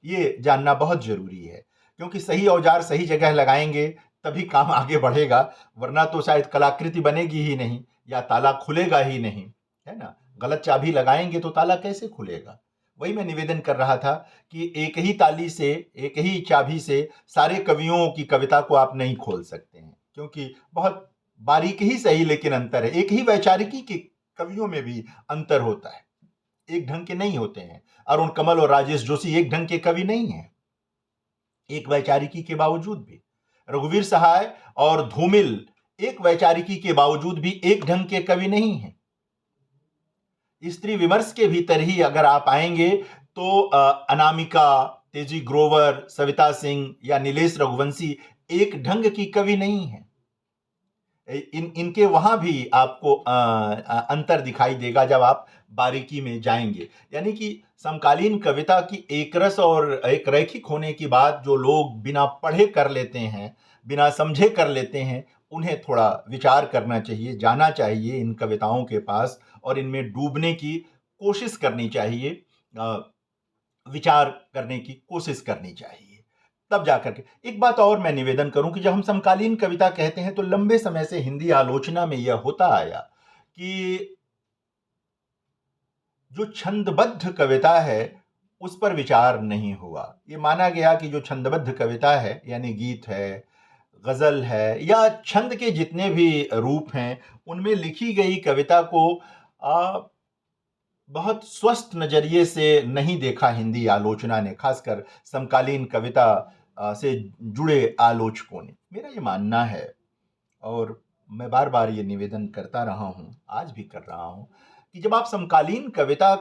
ये जानना बहुत जरूरी है। क्योंकि सही औजार सही जगह लगाएंगे तभी काम आगे बढ़ेगा, वरना तो शायद कलाकृति बनेगी ही नहीं या ताला खुलेगा ही नहीं, है ना। गलत चाबी लगाएंगे तो ताला कैसे खुलेगा। वही मैं निवेदन कर रहा था कि एक ही ताली से, एक ही चाबी से सारे कवियों की कविता को आप नहीं खोल सकते हैं, क्योंकि बहुत बारीकी ही सही लेकिन अंतर है। एक ही वैचारिकी के कवियों में भी अंतर होता है, एक ढंग के नहीं होते हैं। अरुण कमल और राजेश जोशी एक ढंग के कवि नहीं हैं, एक वैचारिकी के बावजूद भी। रघुवीर सहाय और धूमिल एक वैचारिकी के बावजूद भी एक ढंग के कवि नहीं हैं। स्त्री विमर्श के भीतर ही अगर आप आएंगे तो अनामिका, तेजी ग्रोवर, सविता सिंह या नीलेश रघुवंशी एक ढंग की कवि नहीं है। इनके वहां भी आपको अंतर दिखाई देगा जब आप बारीकी में जाएंगे। यानी कि समकालीन कविता की एक रस और एक रैखिक होने की बात जो लोग बिना पढ़े कर लेते हैं, बिना समझे कर लेते हैं, उन्हें थोड़ा विचार करना चाहिए, जाना चाहिए इन कविताओं के पास और इनमें डूबने की कोशिश करनी चाहिए, विचार करने की कोशिश करनी चाहिए। तब जाकर के एक बात और मैं निवेदन करूं कि जब हम समकालीन कविता कहते हैं तो लंबे समय से हिंदी आलोचना में यह होता आया कि जो छंदबद्ध कविता है उस पर विचार नहीं हुआ। ये माना गया कि जो छंदबद्ध कविता है, यानी गीत है, गजल है या छंद के जितने भी रूप हैं, उनमें लिखी गई कविता को बहुत स्वस्थ नजरिए से नहीं देखा हिंदी आलोचना ने, खासकर समकालीन कविता से जुड़े आलोचकों ने। मेरा ये मानना है और मैं बार बार ये निवेदन करता रहा हूँ, आज भी कर रहा हूँ, कि जब आप समकालीन कविता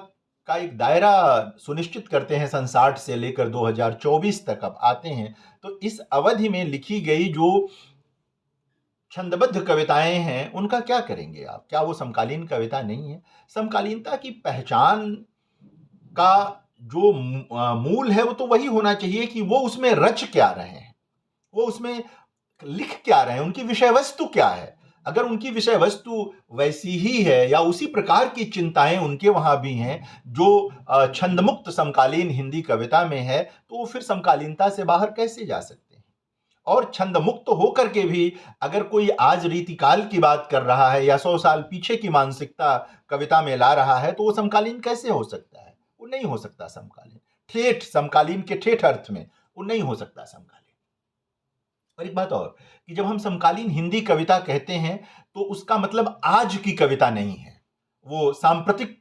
का एक दायरा सुनिश्चित करते हैं, सन 60 से लेकर 2024 तक अब आते हैं, तो इस अवधि में लिखी गई जो छंदबद्ध कविताएं हैं, उनका क्या करेंगे आप? क्या वो समकालीन कविता नहीं है? समकालीनता की पहचान का जो मूल है वो तो वही होना चाहिए कि वो उसमें रच क्या रहे हैं, वो उसमें लिख क्या रहे हैं, उनकी विषय वस्तु क्या है। अगर उनकी विषय वस्तु वैसी ही है या उसी प्रकार की चिंताएं उनके वहां भी हैं जो छंदमुक्त समकालीन हिंदी कविता में है, तो वो फिर समकालीनता से बाहर कैसे जा सकते हैं? और छंद मुक्त होकर के भी अगर कोई आज रीतिकाल की बात कर रहा है या 100 साल पीछे की मानसिकता कविता में ला रहा है, तो वो समकालीन कैसे हो सकता है? वो नहीं हो सकता समकालीन। ठेठ समकालीन के ठेठ अर्थ में वो नहीं हो सकता समकालीन। और एक बात और कि जब हम समकालीन हिंदी कविता कहते हैं तो उसका मतलब आज की कविता नहीं है। वो सांप्रतिक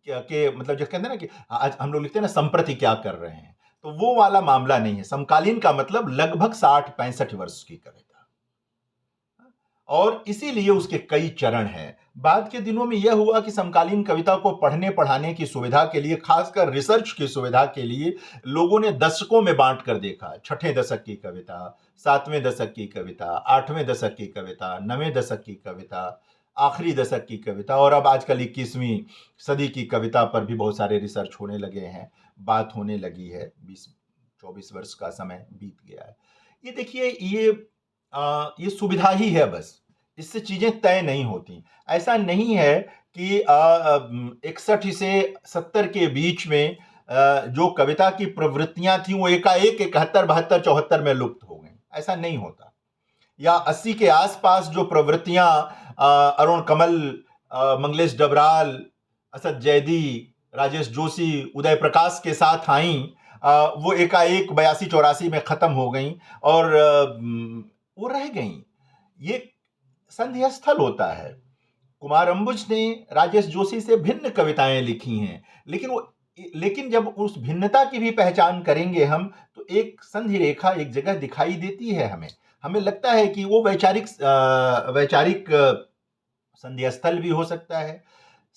के मतलब जो कहते हैं ना कि आज हम लोग लिखते हैं ना संप्रति क्या कर रहे हैं, तो वो वाला मामला नहीं है। समकालीन का मतलब लगभग 60-65 वर्ष की कविता। और इसीलिए उसके कई चरण हैं। बाद के दिनों में यह हुआ कि समकालीन कविता को पढ़ने पढ़ाने की सुविधा के लिए, खासकर रिसर्च की सुविधा के लिए, लोगों ने दशकों में बांट कर देखा। छठे दशक की कविता, 7वें दशक की कविता, 8वें दशक की कविता, 9वें दशक की कविता, आखिरी दशक की कविता, और अब आजकल 21वीं सदी की कविता पर भी बहुत सारे रिसर्च होने लगे हैं, बात होने लगी है। 20-24 वर्ष का समय बीत गया है। ये देखिए, ये सुविधा ही है बस, इससे चीजें तय नहीं होती। ऐसा नहीं है कि 61 से 70 के बीच में जो कविता की प्रवृत्तियां थी वो एकाएक 71, 72, 74 में लुप्त हो गई। ऐसा नहीं होता। या 80 के आसपास जो प्रवृत्तियां अरुण कमल, मंगलेश डबराल, असद जैदी, राजेश जोशी, उदय प्रकाश के साथ आईं, वो एकाएक 82-84 में खत्म हो गई और वो रह गई। ये संधि स्थल होता है। कुमार अंबुज ने राजेश जोशी से भिन्न कविताएं लिखी हैं, लेकिन जब उस भिन्नता की भी पहचान करेंगे हम, तो एक संधि रेखा एक जगह दिखाई देती है हमें लगता है कि वो वैचारिक संधि स्थल भी हो सकता है,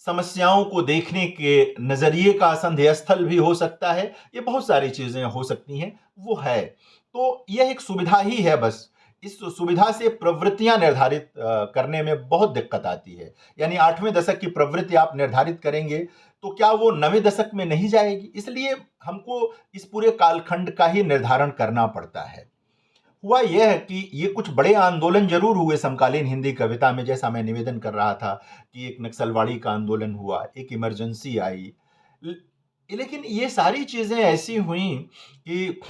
समस्याओं को देखने के नजरिए का संधि स्थल भी हो सकता है। ये बहुत सारी चीजें हो सकती हैं, वो है। तो यह एक सुविधा ही है बस। इस सुविधा से प्रवृत्तियां निर्धारित करने में बहुत दिक्कत आती है। यानी 8वें दशक की प्रवृत्ति आप निर्धारित करेंगे तो क्या वो 9वें दशक में नहीं जाएगी? इसलिए हमको इस पूरे कालखंड का ही निर्धारण करना पड़ता है। हुआ यह है कि ये कुछ बड़े आंदोलन जरूर हुए समकालीन हिंदी कविता में, जैसा मैं निवेदन कर रहा था कि एक नक्सलवाड़ी का आंदोलन हुआ, एक इमरजेंसी आई, लेकिन ये सारी चीजें ऐसी हुई कि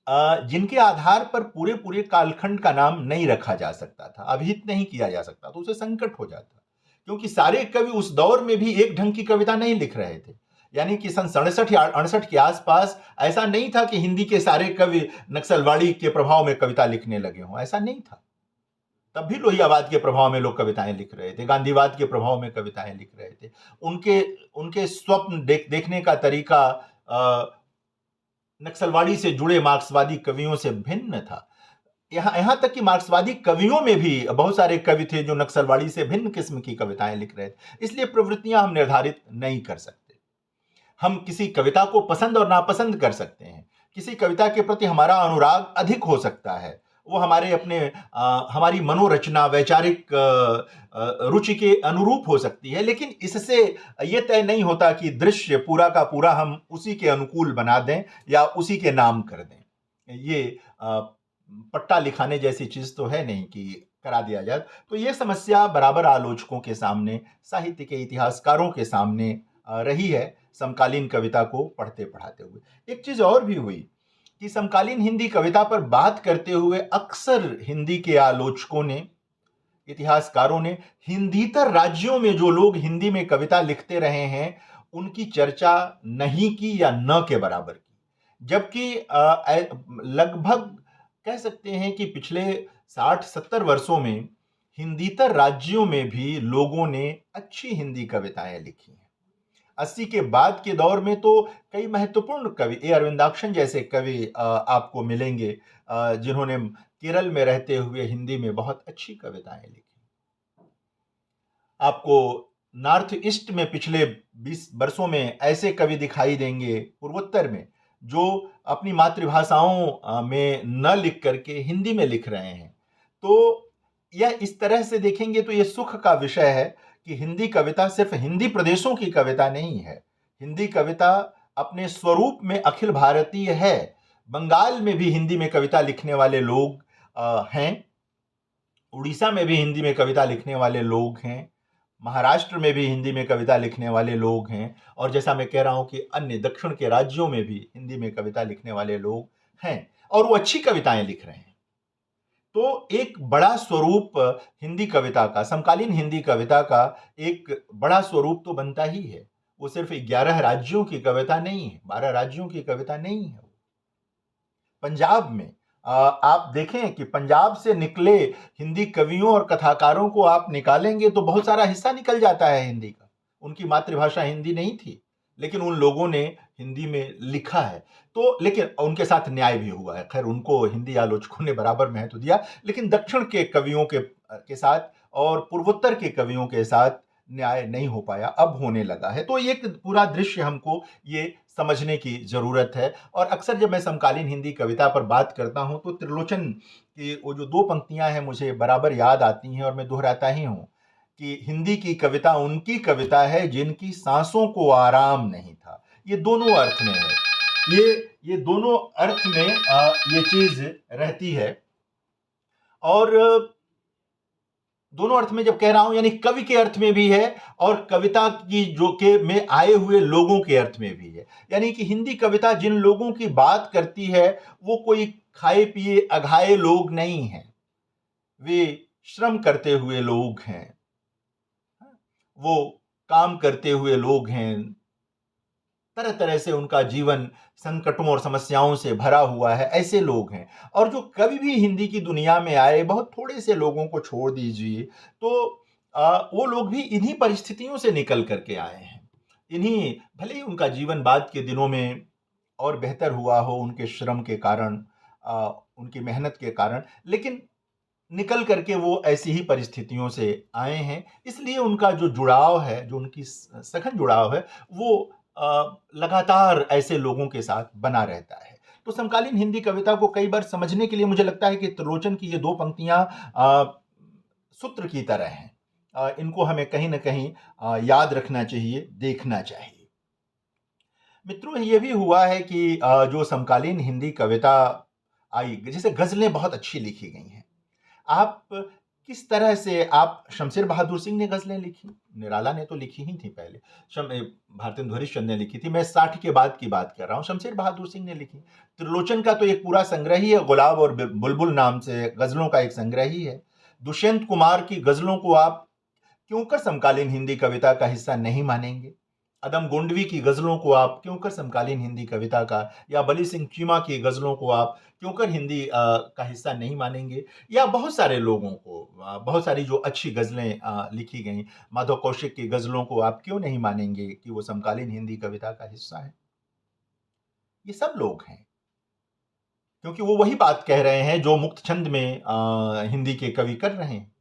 जिनके आधार पर पूरे पूरे कालखंड का नाम नहीं रखा जा सकता था, अभिहित नहीं किया जा सकता, तो उसे संकट हो जाता, क्योंकि सारे कवि उस दौर में भी एक ढंग की कविता नहीं लिख रहे थे। यानी कि सन 67 या 68 के आसपास ऐसा नहीं था कि हिंदी के सारे कवि नक्सलवाड़ी के प्रभाव में कविता लिखने लगे हों, ऐसा नहीं था। तब भी लोहियावाद के प्रभाव में लोग कविताएं लिख रहे थे, गांधीवाद के प्रभाव में कविताएं लिख रहे थे। उनके उनके स्वप्न देखने का तरीका नक्सलवाड़ी से जुड़े मार्क्सवादी कवियों से भिन्न था। यहां तक कि मार्क्सवादी कवियों में भी बहुत सारे कवि थे जो नक्सलवाड़ी से भिन्न किस्म की कविताएं लिख रहे थे। इसलिए प्रवृत्तियां हम निर्धारित नहीं कर सकते। हम किसी कविता को पसंद और नापसंद कर सकते हैं। किसी कविता के प्रति हमारा अनुराग अधिक हो सकता है, वो हमारी मनोरचना, वैचारिक रुचि के अनुरूप हो सकती है, लेकिन इससे ये तय नहीं होता कि दृश्य पूरा का पूरा हम उसी के अनुकूल बना दें या उसी के नाम कर दें। ये पट्टा लिखाने जैसी चीज तो है नहीं कि करा दिया जाए। तो ये समस्या बराबर आलोचकों के सामने, साहित्य के इतिहासकारों के सामने रही है समकालीन कविता को पढ़ते पढ़ाते हुए। एक चीज और भी हुई कि समकालीन हिंदी कविता पर बात करते हुए अक्सर हिंदी के आलोचकों ने, इतिहासकारों ने, हिंदीतर राज्यों में जो लोग हिंदी में कविता लिखते रहे हैं उनकी चर्चा नहीं की या न के बराबर की। जबकि लगभग कह सकते हैं कि पिछले 60-70 वर्षों में हिंदीतर राज्यों में भी लोगों ने अच्छी हिंदी कविताएं लिखी हैं। 80 के बाद के दौर में तो कई महत्वपूर्ण कवि, ए अरविंदाक्षन जैसे कवि आपको मिलेंगे जिन्होंने केरल में रहते हुए हिंदी में बहुत अच्छी कविताएं लिखी। आपको नॉर्थ ईस्ट में पिछले 20 वर्षों में ऐसे कवि दिखाई देंगे, पूर्वोत्तर में, जो अपनी मातृभाषाओं में न लिख करके हिंदी में लिख रहे हैं। तो यह इस तरह से देखेंगे तो ये सुख का विषय है कि हिंदी कविता सिर्फ हिंदी प्रदेशों की कविता नहीं है। हिंदी कविता अपने स्वरूप में अखिल भारतीय है। बंगाल में भी हिंदी में कविता लिखने वाले लोग हैं। उड़ीसा में भी हिंदी में कविता लिखने वाले लोग हैं। महाराष्ट्र में भी हिंदी में कविता लिखने वाले लोग हैं। और जैसा मैं कह रहा हूं कि अन्य दक्षिण के राज्यों में भी हिंदी में कविता लिखने वाले लोग हैं और वो अच्छी कविताएं लिख रहे हैं। तो एक बड़ा स्वरूप हिंदी कविता का, समकालीन हिंदी कविता का एक बड़ा स्वरूप तो बनता ही है। वो सिर्फ 11 राज्यों की कविता नहीं है, 12 राज्यों की कविता नहीं है। पंजाब में आप देखें कि पंजाब से निकले हिंदी कवियों और कथाकारों को आप निकालेंगे तो बहुत सारा हिस्सा निकल जाता है हिंदी का। उनकी मातृभाषा हिंदी नहीं थी, लेकिन उन लोगों ने हिंदी में लिखा है। तो लेकिन उनके साथ न्याय भी हुआ है। खैर, उनको हिंदी आलोचकों ने बराबर महत्व दिया, लेकिन दक्षिण के कवियों के साथ और पूर्वोत्तर के कवियों के साथ न्याय नहीं हो पाया, अब होने लगा है। तो ये एक पूरा दृश्य हमको ये समझने की जरूरत है। और अक्सर जब मैं समकालीन हिंदी कविता पर बात करता हूं तो त्रिलोचन की वो जो 2 पंक्तियां हैं मुझे बराबर याद आती हैं और मैं दोहराता ही हूं कि हिंदी की कविता उनकी कविता है जिनकी सांसों को आराम नहीं था। ये दोनों अर्थ में है। ये दोनों अर्थ में ये चीज रहती है। और दोनों अर्थ में जब कह रहा हूं, यानी कवि के अर्थ में भी है और कविता की जो के में आए हुए लोगों के अर्थ में भी है। यानी कि हिंदी कविता जिन लोगों की बात करती है वो कोई खाए पिए अघाए लोग नहीं हैं। वे श्रम करते हुए लोग हैं, वो काम करते हुए लोग हैं। तरह तरह से उनका जीवन संकटों और समस्याओं से भरा हुआ है, ऐसे लोग हैं। और जो कभी भी हिंदी की दुनिया में आए, बहुत थोड़े से लोगों को छोड़ दीजिए, तो वो लोग भी इन्हीं परिस्थितियों से निकल करके आए हैं। इन्हीं, भले ही उनका जीवन बाद के दिनों में और बेहतर हुआ हो उनके श्रम के कारण, उनकी मेहनत के कारण, लेकिन निकल करके वो ऐसी ही परिस्थितियों से आए हैं। इसलिए उनका जो जुड़ाव है, जो उनकी सघन जुड़ाव है, वो लगातार ऐसे लोगों के साथ बना रहता है। तो समकालीन हिंदी कविता को कई बार समझने के लिए मुझे लगता है कि त्रिलोचन की ये 2 पंक्तियां सूत्र की तरह हैं। इनको हमें कहीं न कहीं याद रखना चाहिए, देखना चाहिए। मित्रों, ये भी हुआ है कि जो समकालीन हिंदी कविता आई, जैसे गज़लें बहुत अच्छी लिखी गई हैं। आप किस तरह से, आप शमशेर बहादुर सिंह ने गज़लें लिखी, निराला ने तो लिखी ही थी पहले, भारतेंदु हरिश्चंद्र ने लिखी थी। मैं 60 के बाद की बात कर रहा हूँ, शमशेर बहादुर सिंह ने लिखी। त्रिलोचन का तो एक पूरा संग्रह ही है, गुलाब और बुलबुल नाम से गज़लों का एक संग्रह ही है। दुष्यंत कुमार की गज़लों को आप क्यों कर समकालीन हिंदी कविता का हिस्सा नहीं मानेंगे? अदम गोंडवी की गज़लों को आप क्यों कर समकालीन हिंदी कविता का, या बली सिंह चीमा की गज़लों को आप क्यों कर हिंदी का हिस्सा नहीं मानेंगे? या बहुत सारे लोगों को, बहुत सारी जो अच्छी गज़लें लिखी गईं, माधव कौशिक की गज़लों को आप क्यों नहीं मानेंगे कि वो समकालीन हिंदी कविता का हिस्सा हैं? ये सब लोग हैं, क्योंकि वो वही बात कह रहे हैं जो मुक्त छंद में हिंदी के कवि कर रहे हैं।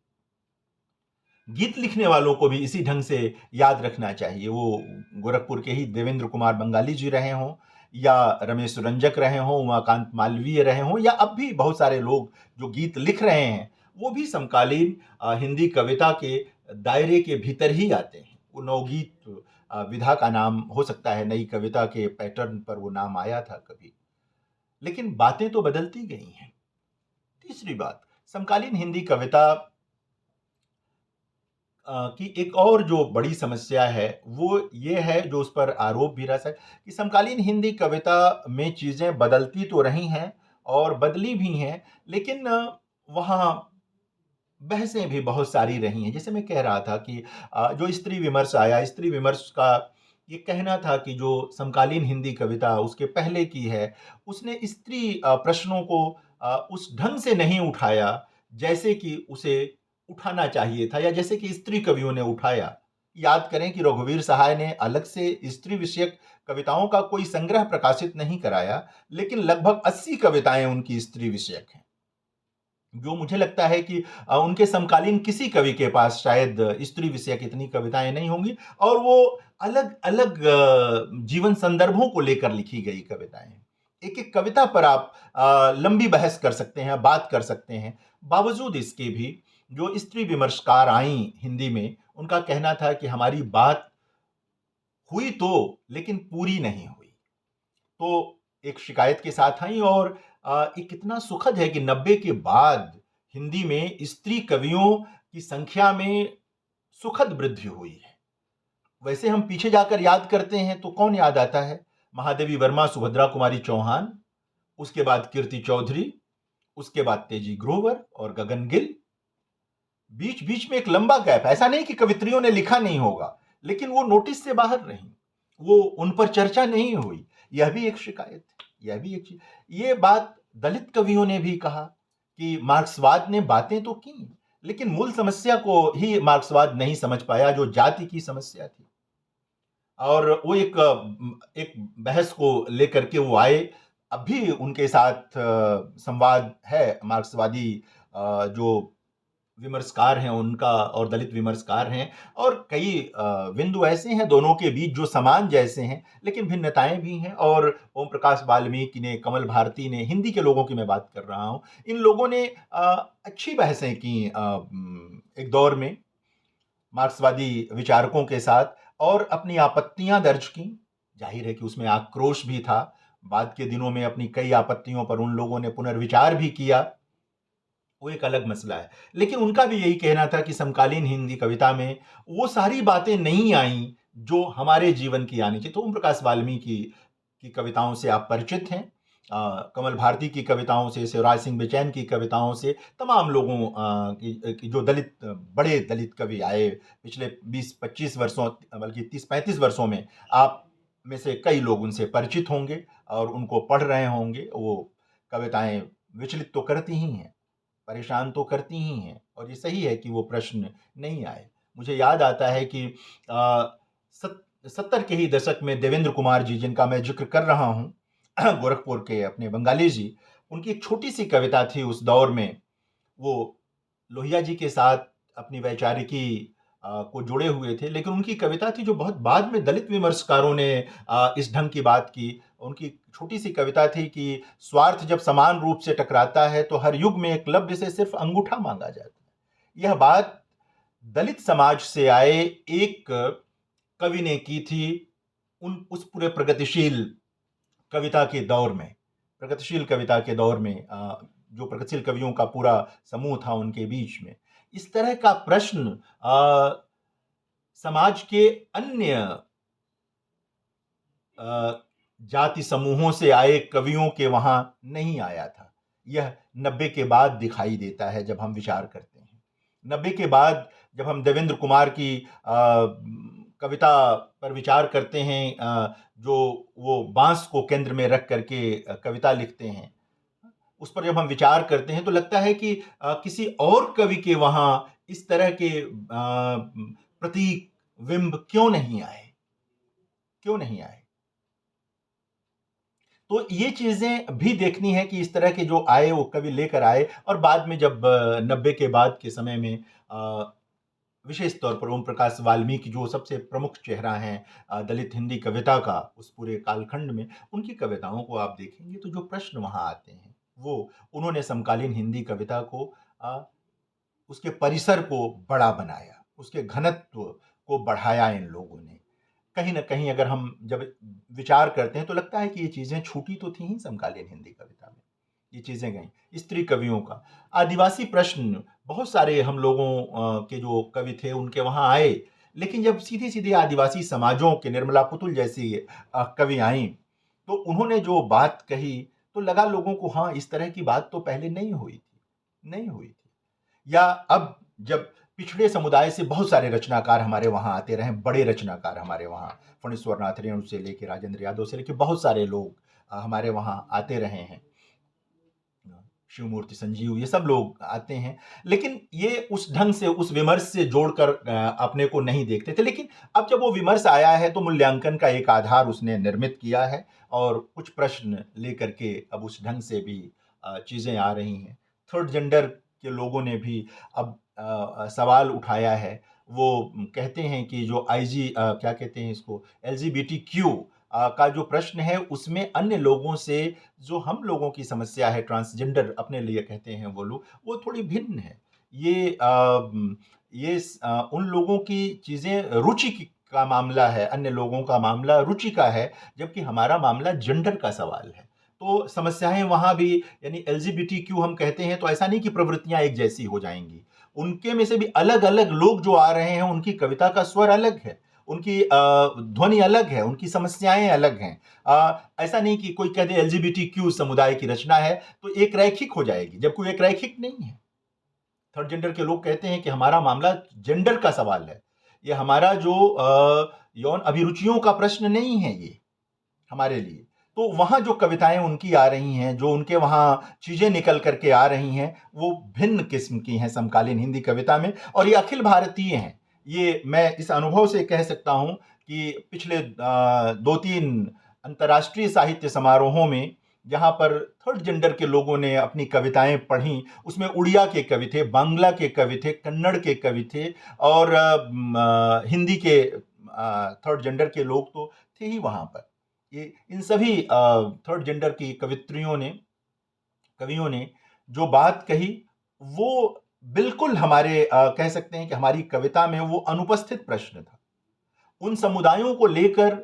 गीत लिखने वालों को भी इसी ढंग से याद रखना चाहिए। वो गोरखपुर के ही देवेंद्र कुमार बंगाली जी रहे हों, या रमेश रंजक रहे हों, उमाकांत मालवीय रहे हों, या अब भी बहुत सारे लोग जो गीत लिख रहे हैं, वो भी समकालीन हिंदी कविता के दायरे के भीतर ही आते हैं। वो नवगीत विधा का नाम हो सकता है, नई कविता के पैटर्न पर वो नाम आया था कभी, लेकिन बातें तो बदलती गई हैं। तीसरी बात, समकालीन हिंदी कविता की एक और जो बड़ी समस्या है वो ये है, जो उस पर आरोप भी रहा है कि समकालीन हिंदी कविता में चीज़ें बदलती तो रही हैं और बदली भी हैं, लेकिन वहाँ बहसें भी बहुत सारी रही हैं। जैसे मैं कह रहा था कि जो स्त्री विमर्श आया, स्त्री विमर्श का ये कहना था कि जो समकालीन हिंदी कविता उसके पहले की है, उसने स्त्री प्रश्नों को उस ढंग से नहीं उठाया जैसे कि उसे उठाना चाहिए था, या जैसे कि स्त्री कवियों ने उठाया। याद करें कि रघुवीर सहाय ने अलग से स्त्री विषयक कविताओं का कोई संग्रह प्रकाशित नहीं कराया, लेकिन लगभग 80 कविताएं उनकी स्त्री विषयक हैं, जो मुझे लगता है कि उनके समकालीन किसी कवि के पास शायद स्त्री विषयक इतनी कविताएं नहीं होंगी। और वो अलग अलग जीवन संदर्भों को लेकर लिखी गई कविताएं हैं। एक एक कविता पर आप लंबी बहस कर सकते हैं, बात कर सकते हैं। बावजूद इसके भी जो स्त्री विमर्शकार आई हिंदी में, उनका कहना था कि हमारी बात हुई तो, लेकिन पूरी नहीं हुई। तो एक शिकायत के साथ आई और ये कितना सुखद है कि 90 के बाद हिंदी में स्त्री कवियों की संख्या में सुखद वृद्धि हुई है। वैसे हम पीछे जाकर याद करते हैं तो कौन याद आता है? महादेवी वर्मा, सुभद्रा कुमारी चौहान, उसके बाद कीर्ति चौधरी, उसके बाद तेजी ग्रोवर और गगन गिल। बीच बीच में एक लंबा गैप। ऐसा नहीं कि कवित्रियों ने लिखा नहीं होगा, लेकिन वो नोटिस से बाहर रही, वो उन पर चर्चा नहीं हुई। यह भी एक शिकायत है, यह भी एक चीज। ये बात दलित कवियों ने भी कहा कि मार्क्सवाद ने बातें तो की, लेकिन मूल समस्या को ही मार्क्सवाद नहीं समझ पाया, जो जाति की समस्या थी। और वो एक बहस को लेकर के वो आए। अब भी उनके साथ संवाद है। मार्क्सवादी जो विमर्शकार हैं उनका और दलित विमर्शकार हैं, और कई बिंदु ऐसे हैं दोनों के बीच जो समान जैसे हैं, लेकिन भिन्नताएं भी हैं। और ओम प्रकाश वाल्मीकि ने, कमल भारती ने, हिंदी के लोगों की मैं बात कर रहा हूं, इन लोगों ने अच्छी बहसें की एक दौर में मार्क्सवादी विचारकों के साथ, और अपनी आपत्तियां दर्ज की। जाहिर है कि उसमें आक्रोश भी था। बाद के दिनों में अपनी कई आपत्तियों पर उन लोगों ने पुनर्विचार भी किया, वो एक अलग मसला है। लेकिन उनका भी यही कहना था कि समकालीन हिंदी कविता में वो सारी बातें नहीं आईं जो हमारे जीवन की आनी चाहिए। तो ओम प्रकाश वाल्मीकि की कविताओं से आप परिचित हैं, कमल भारती की कविताओं से, शिवराज सिंह बेचैन की कविताओं से, तमाम लोगों की जो दलित, बड़े दलित कवि आए पिछले 20-25 वर्षों, बल्कि 30-35 वर्षों में, आप में से कई लोग उनसे परिचित होंगे और उनको पढ़ रहे होंगे। वो कविताएं विचलित तो करती ही हैं, परेशान तो करती ही हैं, और ये सही है कि वो प्रश्न नहीं आए। मुझे याद आता है कि आ, 70 के ही दशक में देवेंद्र कुमार जी, जिनका मैं जिक्र कर रहा हूँ, गोरखपुर के अपने बंगाली जी, उनकी एक छोटी सी कविता थी उस दौर में। वो लोहिया जी के साथ अपनी वैचारिकी को जुड़े हुए थे, लेकिन उनकी कविता थी जो बहुत बाद में दलित विमर्शकारों ने इस ढंग की बात की। उनकी छोटी सी कविता थी कि स्वार्थ जब समान रूप से टकराता है तो हर युग में एकलव्य से सिर्फ अंगूठा मांगा जाता है। यह बात दलित समाज से आए एक कवि ने की थी उस पूरे प्रगतिशील कविता के दौर में। प्रगतिशील कविता के दौर में जो प्रगतिशील कवियों का पूरा समूह था उनके बीच में इस तरह का प्रश्न समाज के अन्य जाति समूहों से आए कवियों के वहां नहीं आया था। यह 90 के बाद दिखाई देता है जब हम विचार करते हैं। 90 के बाद जब हम देवेंद्र कुमार की कविता पर विचार करते हैं, जो वो बांस को केंद्र में रख करके कविता लिखते हैं, उस पर जब हम विचार करते हैं तो लगता है कि किसी और कवि के वहां इस तरह के प्रतीक, बिंब क्यों नहीं आए, क्यों नहीं आए। तो ये चीजें भी देखनी है कि इस तरह के जो आए वो कवि लेकर आए। और बाद में जब 90 के बाद के समय में विशेष तौर पर ओम प्रकाश वाल्मीकि जो सबसे प्रमुख चेहरा हैं दलित हिंदी कविता का उस पूरे कालखंड में, उनकी कविताओं को आप देखेंगे तो जो प्रश्न वहां आते हैं वो उन्होंने समकालीन हिंदी कविता को उसके परिसर को बड़ा बनाया, उसके घनत्व को बढ़ाया इन लोगों ने। कहीं ना कहीं अगर हम जब विचार करते हैं तो लगता है कि ये चीजें छूटी तो थी ही समकालीन हिंदी कविता में, ये चीजें गई। स्त्री कवियों का आदिवासी प्रश्न, बहुत सारे हम लोगों के जो कवि थे उनके वहां आए, लेकिन जब सीधे सीधे आदिवासी समाजों के निर्मला पुतुल जैसी कवि आई तो उन्होंने जो बात कही तो लगा लोगों को, हाँ इस तरह की बात तो पहले नहीं हुई थी, नहीं हुई थी। या अब जब पिछड़े समुदाय से बहुत सारे रचनाकार हमारे वहां आते रहे, बड़े रचनाकार हमारे वहां, फणीश्वर नाथ रेणु से लेकर राजेंद्र यादव से लेकर बहुत सारे लोग हमारे वहां आते रहे हैं, शिवमूर्ति संजीव, ये सब लोग आते हैं, लेकिन ये उस ढंग से, उस विमर्श से जोड़कर अपने को नहीं देखते थे। लेकिन अब जब वो विमर्श आया है तो मूल्यांकन का एक आधार उसने निर्मित किया है, और कुछ प्रश्न लेकर के अब उस ढंग से भी चीजें आ रही हैं। थर्ड जेंडर के लोगों ने भी अब सवाल उठाया है। वो कहते हैं कि जो आईजी क्या कहते हैं इसको, एलजीबीटी क्यू का जो प्रश्न है उसमें अन्य लोगों से जो हम लोगों की समस्या है, ट्रांसजेंडर अपने लिए कहते हैं वो लोग, वो थोड़ी भिन्न है। उन लोगों की चीज़ें रुचि का मामला है, अन्य लोगों का मामला रुचि का है, जबकि हमारा मामला जेंडर का सवाल है। तो समस्याएँ वहाँ भी, यानी एलजीबीटीक्यू हम कहते हैं तो ऐसा नहीं कि प्रवृत्तियाँ एक जैसी हो जाएँगी। उनके में से भी अलग-अलग लोग जो आ रहे हैं, उनकी कविता का स्वर अलग है, उनकी ध्वनि अलग है, उनकी समस्याएँ अलग हैं। ऐसा नहीं कि कोई कह दे एलजीबीटीक्यू समुदाय की रचना है, तो एक रैखिक हो जाएगी, जबकि वो एक रैखिक नहीं है। थर्ड जेंडर के लोग कहते हैं कि हमारा मामला जेंडर का सवाल है। ये हमारा जो यौन अभिरुचियों का प्रश्न नहीं है ये, हमारे लिए। तो वहाँ जो कविताएँ उनकी आ रही हैं, जो उनके वहाँ चीज़ें निकल कर के आ रही हैं, वो भिन्न किस्म की हैं समकालीन हिंदी कविता में, और ये अखिल भारतीय हैं। ये मैं इस अनुभव से कह सकता हूँ कि पिछले 2-3 अंतर्राष्ट्रीय साहित्य समारोहों में, जहाँ पर थर्ड जेंडर के लोगों ने अपनी कविताएँ पढ़ीं, उसमें उड़िया के कवि थे, बांग्ला के कवि थे, कन्नड़ के कवि थे, और हिंदी के थर्ड जेंडर के लोग तो थे ही वहाँ पर। ये इन सभी थर्ड जेंडर की कवियों ने जो बात कही, वो बिल्कुल हमारे कह सकते हैं कि हमारी कविता में वो अनुपस्थित प्रश्न था। उन समुदायों को लेकर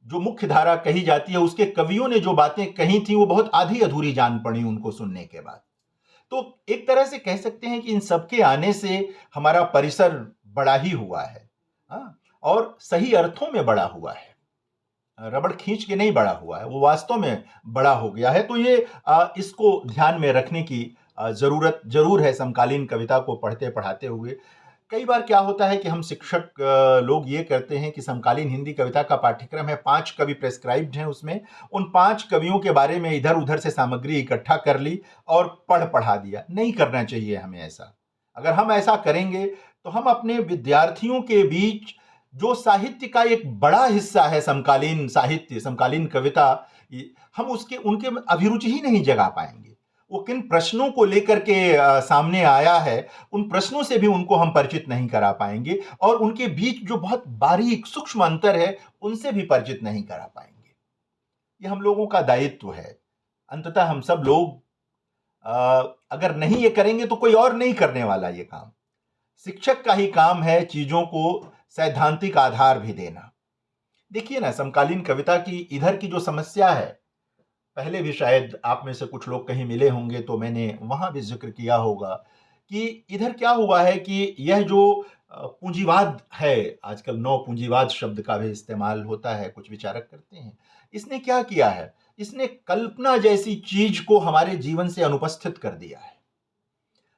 जो मुख्य धारा कही जाती है, उसके कवियों ने जो बातें कही थी, वो बहुत आधी-अधूरी जान पड़ी उनको सुनने के बाद। तो एक तरह से कह सकते हैं कि इन सबके आने से हमारा परिसर बड़ा ही हुआ है। हाँ? और सही अर्थों में बड़ा हुआ है। रबड़ खींच के नहीं बड़ा हुआ है, वो वास्तव में बड़ा हो गया है। तो ये इसको ध्यान में रखने की ज़रूरत ज़रूर है समकालीन कविता को पढ़ते-पढ़ाते हुए। कई बार क्या होता है कि हम शिक्षक लोग ये करते हैं कि समकालीन हिंदी कविता का पाठ्यक्रम है, 5 कवि प्रिस्क्राइब्ड हैं उसमें, उन 5 कवियों के बारे में इधर-उधर से सामग्री इकट्ठा कर ली और पढ़ा दिया। नहीं करना चाहिए हमें ऐसा। अगर हम ऐसा करेंगे, तो हम अपने विद्यार्थियों के बीच जो साहित्य का एक बड़ा हिस्सा है, समकालीन साहित्य, समकालीन कविता, हम उसके उनके में अभिरुचि ही नहीं जगा पाएंगे। वो किन प्रश्नों को लेकर के सामने आया है, उन प्रश्नों से भी उनको हम परिचित नहीं करा पाएंगे, और उनके बीच जो बहुत बारीक सूक्ष्म अंतर है, उनसे भी परिचित नहीं करा पाएंगे। ये हम लोगों का दायित्व है। अंततः हम सब लोग अगर नहीं ये करेंगे, तो कोई और नहीं करने वाला ये काम। शिक्षक का ही काम है चीजों को सैद्धांतिक आधार भी देना। देखिए ना, समकालीन कविता की इधर की जो समस्या है, पहले भी शायद आप में से कुछ लोग कहीं मिले होंगे तो मैंने वहां भी जिक्र किया होगा कि इधर क्या हुआ है कि यह जो पूंजीवाद है, आजकल नव पूंजीवाद शब्द का भी इस्तेमाल होता है, कुछ विचारक करते हैं। इसने क्या किया है? इसने कल्पना जैसी चीज को हमारे जीवन से अनुपस्थित कर दिया है।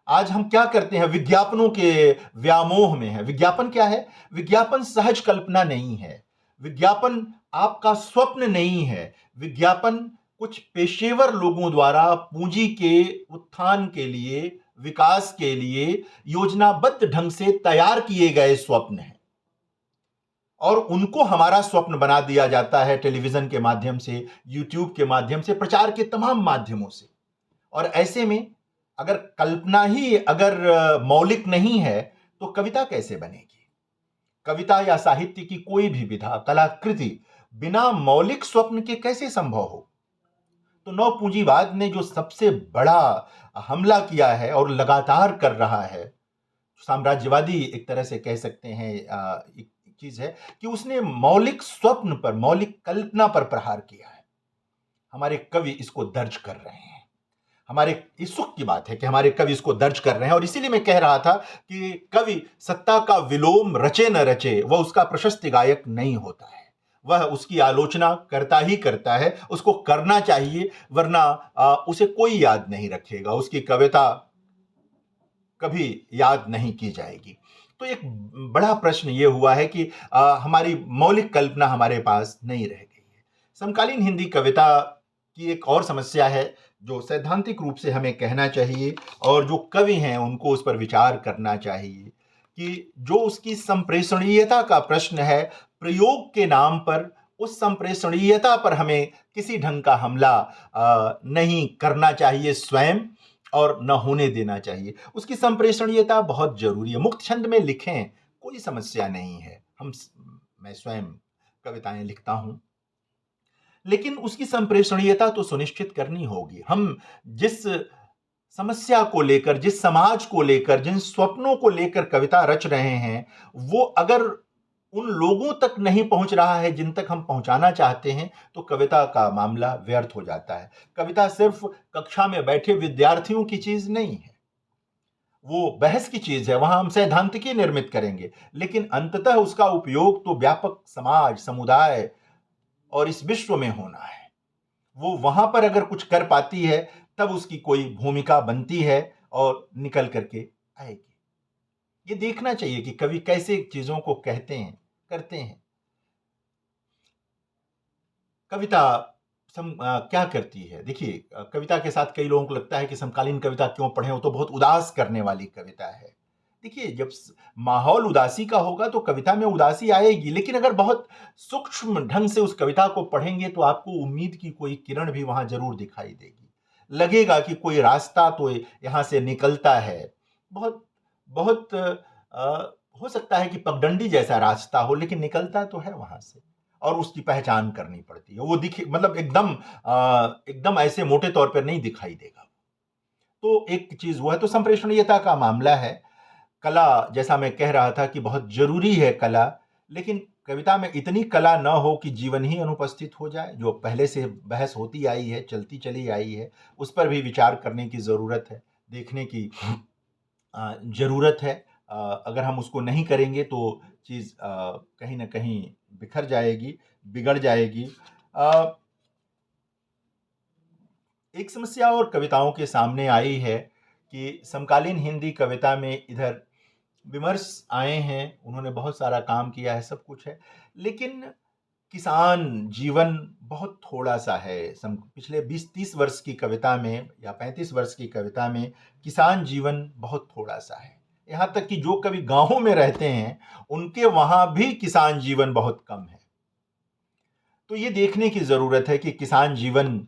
आज हम क्या करते हैं? विज्ञापनों के व्यामोह में है। विज्ञापन क्या है? विज्ञापन सहज कल्पना नहीं है। विज्ञापन आपका स्वप्न नहीं है। विज्ञापन कुछ पेशेवर लोगों द्वारा पूंजी के उत्थान के लिए, विकास के लिए योजनाबद्ध ढंग से तैयार किए गए स्वप्न हैं, और उनको हमारा स्वप्न बना दिया जाता है टेलीविजन के माध्यम से, यूट्यूब के माध्यम से, प्रचार के तमाम माध्यमों से। और ऐसे में अगर कल्पना ही अगर मौलिक नहीं है, तो कविता कैसे बनेगी? कविता या साहित्य की कोई भी विधा, कलाकृति बिना मौलिक स्वप्न के कैसे संभव हो? तो नव पूंजीवाद ने जो सबसे बड़ा हमला किया है और लगातार कर रहा है, साम्राज्यवादी एक तरह से कह सकते हैं, एक चीज है कि उसने मौलिक स्वप्न पर, मौलिक कल्पना पर प्रहार किया है। हमारे कवि इसको दर्ज कर रहे हैं। हमारे इस सुख की बात है कि हमारे कवि इसको दर्ज कर रहे हैं, और इसीलिए मैं कह रहा था कि कवि सत्ता का विलोम रचे न रचे, वह उसका प्रशस्त गायक नहीं होता है। वह उसकी आलोचना करता ही करता है, उसको करना चाहिए, वरना उसे कोई याद नहीं रखेगा, उसकी कविता कभी याद नहीं की जाएगी। तो एक बड़ा प्रश्न ये हुआ है कि हमारी मौलिक कल्पना हमारे पास नहीं रह गई है। समकालीन हिंदी कविता की एक और समस्या है, जो सैद्धांतिक रूप से हमें कहना चाहिए, और जो कवि हैं उनको उस पर विचार करना चाहिए, कि जो उसकी संप्रेषणीयता का प्रश्न है, प्रयोग के नाम पर उस संप्रेषणीयता पर हमें किसी ढंग का हमला नहीं करना चाहिए स्वयं, और न होने देना चाहिए। उसकी संप्रेषणीयता बहुत जरूरी है। मुक्त छंद में लिखें, कोई समस्या नहीं है। मैं स्वयं कविताएं लिखता हूं, लेकिन उसकी संप्रेषणीयता तो सुनिश्चित करनी होगी। हम जिस समस्या को लेकर, जिस समाज को लेकर, जिन स्वप्नों को लेकर कविता रच रहे हैं, वो अगर उन लोगों तक नहीं पहुंच रहा है जिन तक हम पहुंचाना चाहते हैं, तो कविता का मामला व्यर्थ हो जाता है। कविता सिर्फ कक्षा में बैठे विद्यार्थियों की चीज नहीं है, वो बहस की चीज है, वहां हम सैद्धांतिकी निर्मित करेंगे, लेकिन अंततः उसका उपयोग तो व्यापक समाज, समुदाय और इस विश्व में होना है। वो वहां पर अगर कुछ कर पाती है, तब उसकी कोई भूमिका बनती है और निकल करके आएगी। ये देखना चाहिए कि कवि कैसे चीजों को कहते हैं, करते हैं। कविता क्या करती है? देखिए, कविता के साथ कई लोगों को लगता है कि समकालीन कविता क्यों पढ़ें, वो तो बहुत उदास करने वाली कविता है। देखिए, जब माहौल उदासी का होगा तो कविता में उदासी आएगी, लेकिन अगर बहुत सूक्ष्म ढंग से उस कविता को पढ़ेंगे तो आपको उम्मीद की कोई किरण भी वहां जरूर दिखाई देगी। लगेगा कि कोई रास्ता तो यहां से निकलता है। बहुत बहुत हो सकता है कि पगडंडी जैसा रास्ता हो, लेकिन निकलता तो है वहां से, और उसकी पहचान करनी पड़ती है। वो दिखे, मतलब एकदम ऐसे मोटे तौर पर नहीं दिखाई देगा। तो एक चीज वो है, तो संप्रेषणीयता का मामला है। कला, जैसा मैं कह रहा था कि बहुत जरूरी है कला, लेकिन कविता में इतनी कला न हो कि जीवन ही अनुपस्थित हो जाए। जो पहले से बहस होती आई है, चलती चली आई है, उस पर भी विचार करने की जरूरत है, देखने की जरूरत है। अगर हम उसको नहीं करेंगे तो चीज कहीं ना कहीं बिखर जाएगी, बिगड़ जाएगी। एक समस्या और कविताओं के सामने आई है कि समकालीन हिंदी कविता में इधर विमर्श आए हैं, उन्होंने बहुत सारा काम किया है, सब कुछ है, लेकिन किसान जीवन बहुत थोड़ा सा है। पिछले 20-30 वर्ष की कविता में या 35 वर्ष की कविता में किसान जीवन बहुत थोड़ा सा है। यहाँ तक कि जो कवि गांवों में रहते हैं, उनके वहां भी किसान जीवन बहुत कम है। तो ये देखने की जरूरत है कि किसान जीवन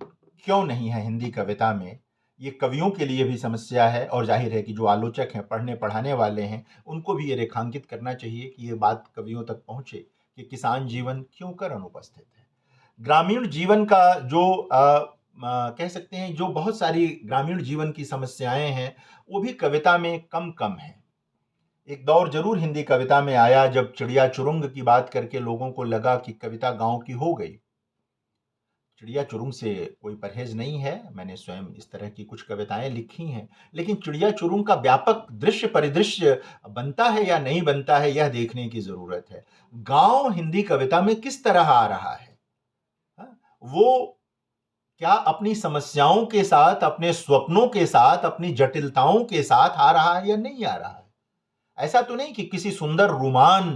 क्यों नहीं है हिंदी कविता में। ये कवियों के लिए भी समस्या है, और जाहिर है कि जो आलोचक हैं, पढ़ने पढ़ाने वाले हैं, उनको भी ये रेखांकित करना चाहिए कि ये बात कवियों तक पहुंचे कि किसान जीवन क्यों कर अनुपस्थित है। ग्रामीण जीवन का जो कह सकते हैं, जो बहुत सारी ग्रामीण जीवन की समस्याएं हैं, वो भी कविता में कम कम है। एक दौर जरूर हिंदी कविता में आया जब चिड़िया चुरुंग की बात करके लोगों को लगा कि कविता गांव की हो गई। चिड़िया चुरुंग से कोई परहेज नहीं है, मैंने स्वयं इस तरह की कुछ कविताएं लिखी हैं, लेकिन चिड़िया चुरुंग का व्यापक दृश्य परिदृश्य बनता है या नहीं बनता है, यह देखने की जरूरत है। गांव हिंदी कविता में किस तरह आ रहा है? वो क्या अपनी समस्याओं के साथ, अपने स्वप्नों के साथ, अपनी जटिलताओं के साथ आ रहा है या नहीं आ रहा है? ऐसा तो नहीं कि किसी सुंदर रोमान,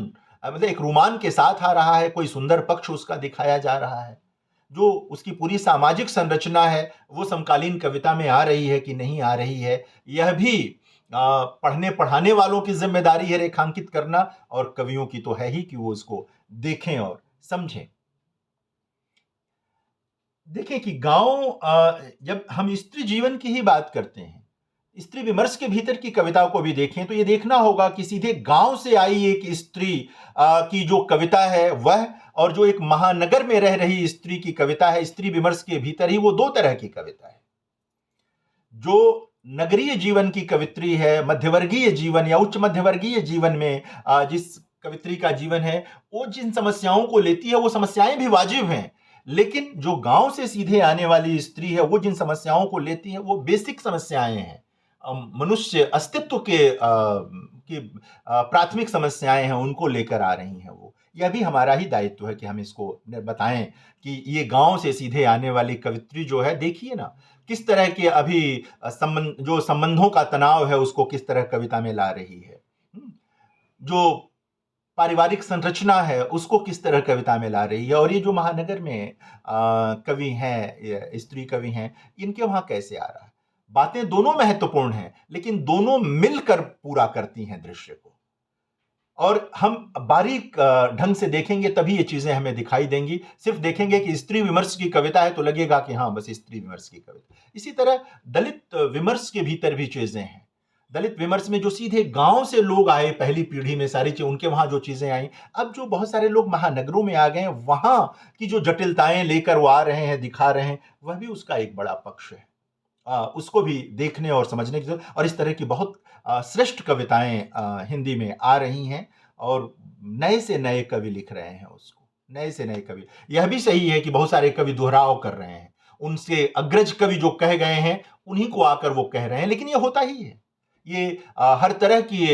मतलब एक रोमान के साथ आ रहा है, कोई सुंदर पक्ष उसका दिखाया जा रहा है। जो उसकी पूरी सामाजिक संरचना है, वो समकालीन कविता में आ रही है कि नहीं आ रही है, यह भी पढ़ने पढ़ाने वालों की जिम्मेदारी है रेखांकित करना, और कवियों की तो है ही कि वो उसको देखें और समझें। देखें कि गांव, जब हम स्त्री जीवन की ही बात करते हैं, स्त्री विमर्श के भीतर की कविता को भी देखें, तो ये देखना होगा कि सीधे गांव से आई एक स्त्री की जो कविता है वह, और जो एक महानगर में रह रही स्त्री की कविता है, स्त्री विमर्श के भीतर ही वो दो तरह की कविता है। जो नगरीय जीवन की कवित्री है, मध्यवर्गीय जीवन या उच्च मध्यवर्गीय जीवन में जिस कवित्री का जीवन है, वो जिन समस्याओं को लेती है, वो समस्याएं भी वाजिब हैं, लेकिन जो गांव से सीधे आने वाली स्त्री है, वो जिन समस्याओं को लेती है, वो बेसिक समस्याएं हैं, मनुष्य अस्तित्व की प्राथमिक समस्याएं हैं, उनको लेकर आ रही हैं वो। यह भी हमारा ही दायित्व है कि हम इसको बताएं कि ये गांव से सीधे आने वाली कवित्री जो है, देखिए ना किस तरह के अभी जो संबंधों का तनाव है उसको किस तरह कविता में ला रही है। जो पारिवारिक संरचना है उसको किस तरह कविता में ला रही है। और ये जो महानगर में कवि हैं, स्त्री कवि हैं, इनके वहां कैसे आ रहा है। बातें दोनों महत्वपूर्ण हैं, लेकिन दोनों मिलकर पूरा करती हैं दृश्य को, और हम बारीक ढंग से देखेंगे तभी ये चीजें हमें दिखाई देंगी। सिर्फ देखेंगे कि स्त्री विमर्श की कविता है तो लगेगा कि हाँ बस स्त्री विमर्श की कविता। इसी तरह दलित विमर्श के भीतर भी चीजें हैं। दलित विमर्श में जो सीधे गांव से लोग आए पहली पीढ़ी में, सारी चीज उनके वहां जो चीजें आई, अब जो बहुत सारे लोग महानगरों में आ गए हैं, वहां की जो जटिलताएं लेकर वो आ रहे हैं, दिखा रहे हैं, वह भी उसका एक बड़ा पक्ष है। उसको भी देखने और समझने की जरूरत, और इस तरह की बहुत श्रेष्ठ कविताएं हिंदी में आ रही हैं, और नए से नए कवि लिख रहे हैं उसको, नए से नए कवि। यह भी सही है कि बहुत सारे कवि दोहराव कर रहे हैं, उनसे अग्रज कवि जो कह गए हैं उन्हीं को आकर वो कह रहे हैं, लेकिन ये होता ही है। ये हर तरह की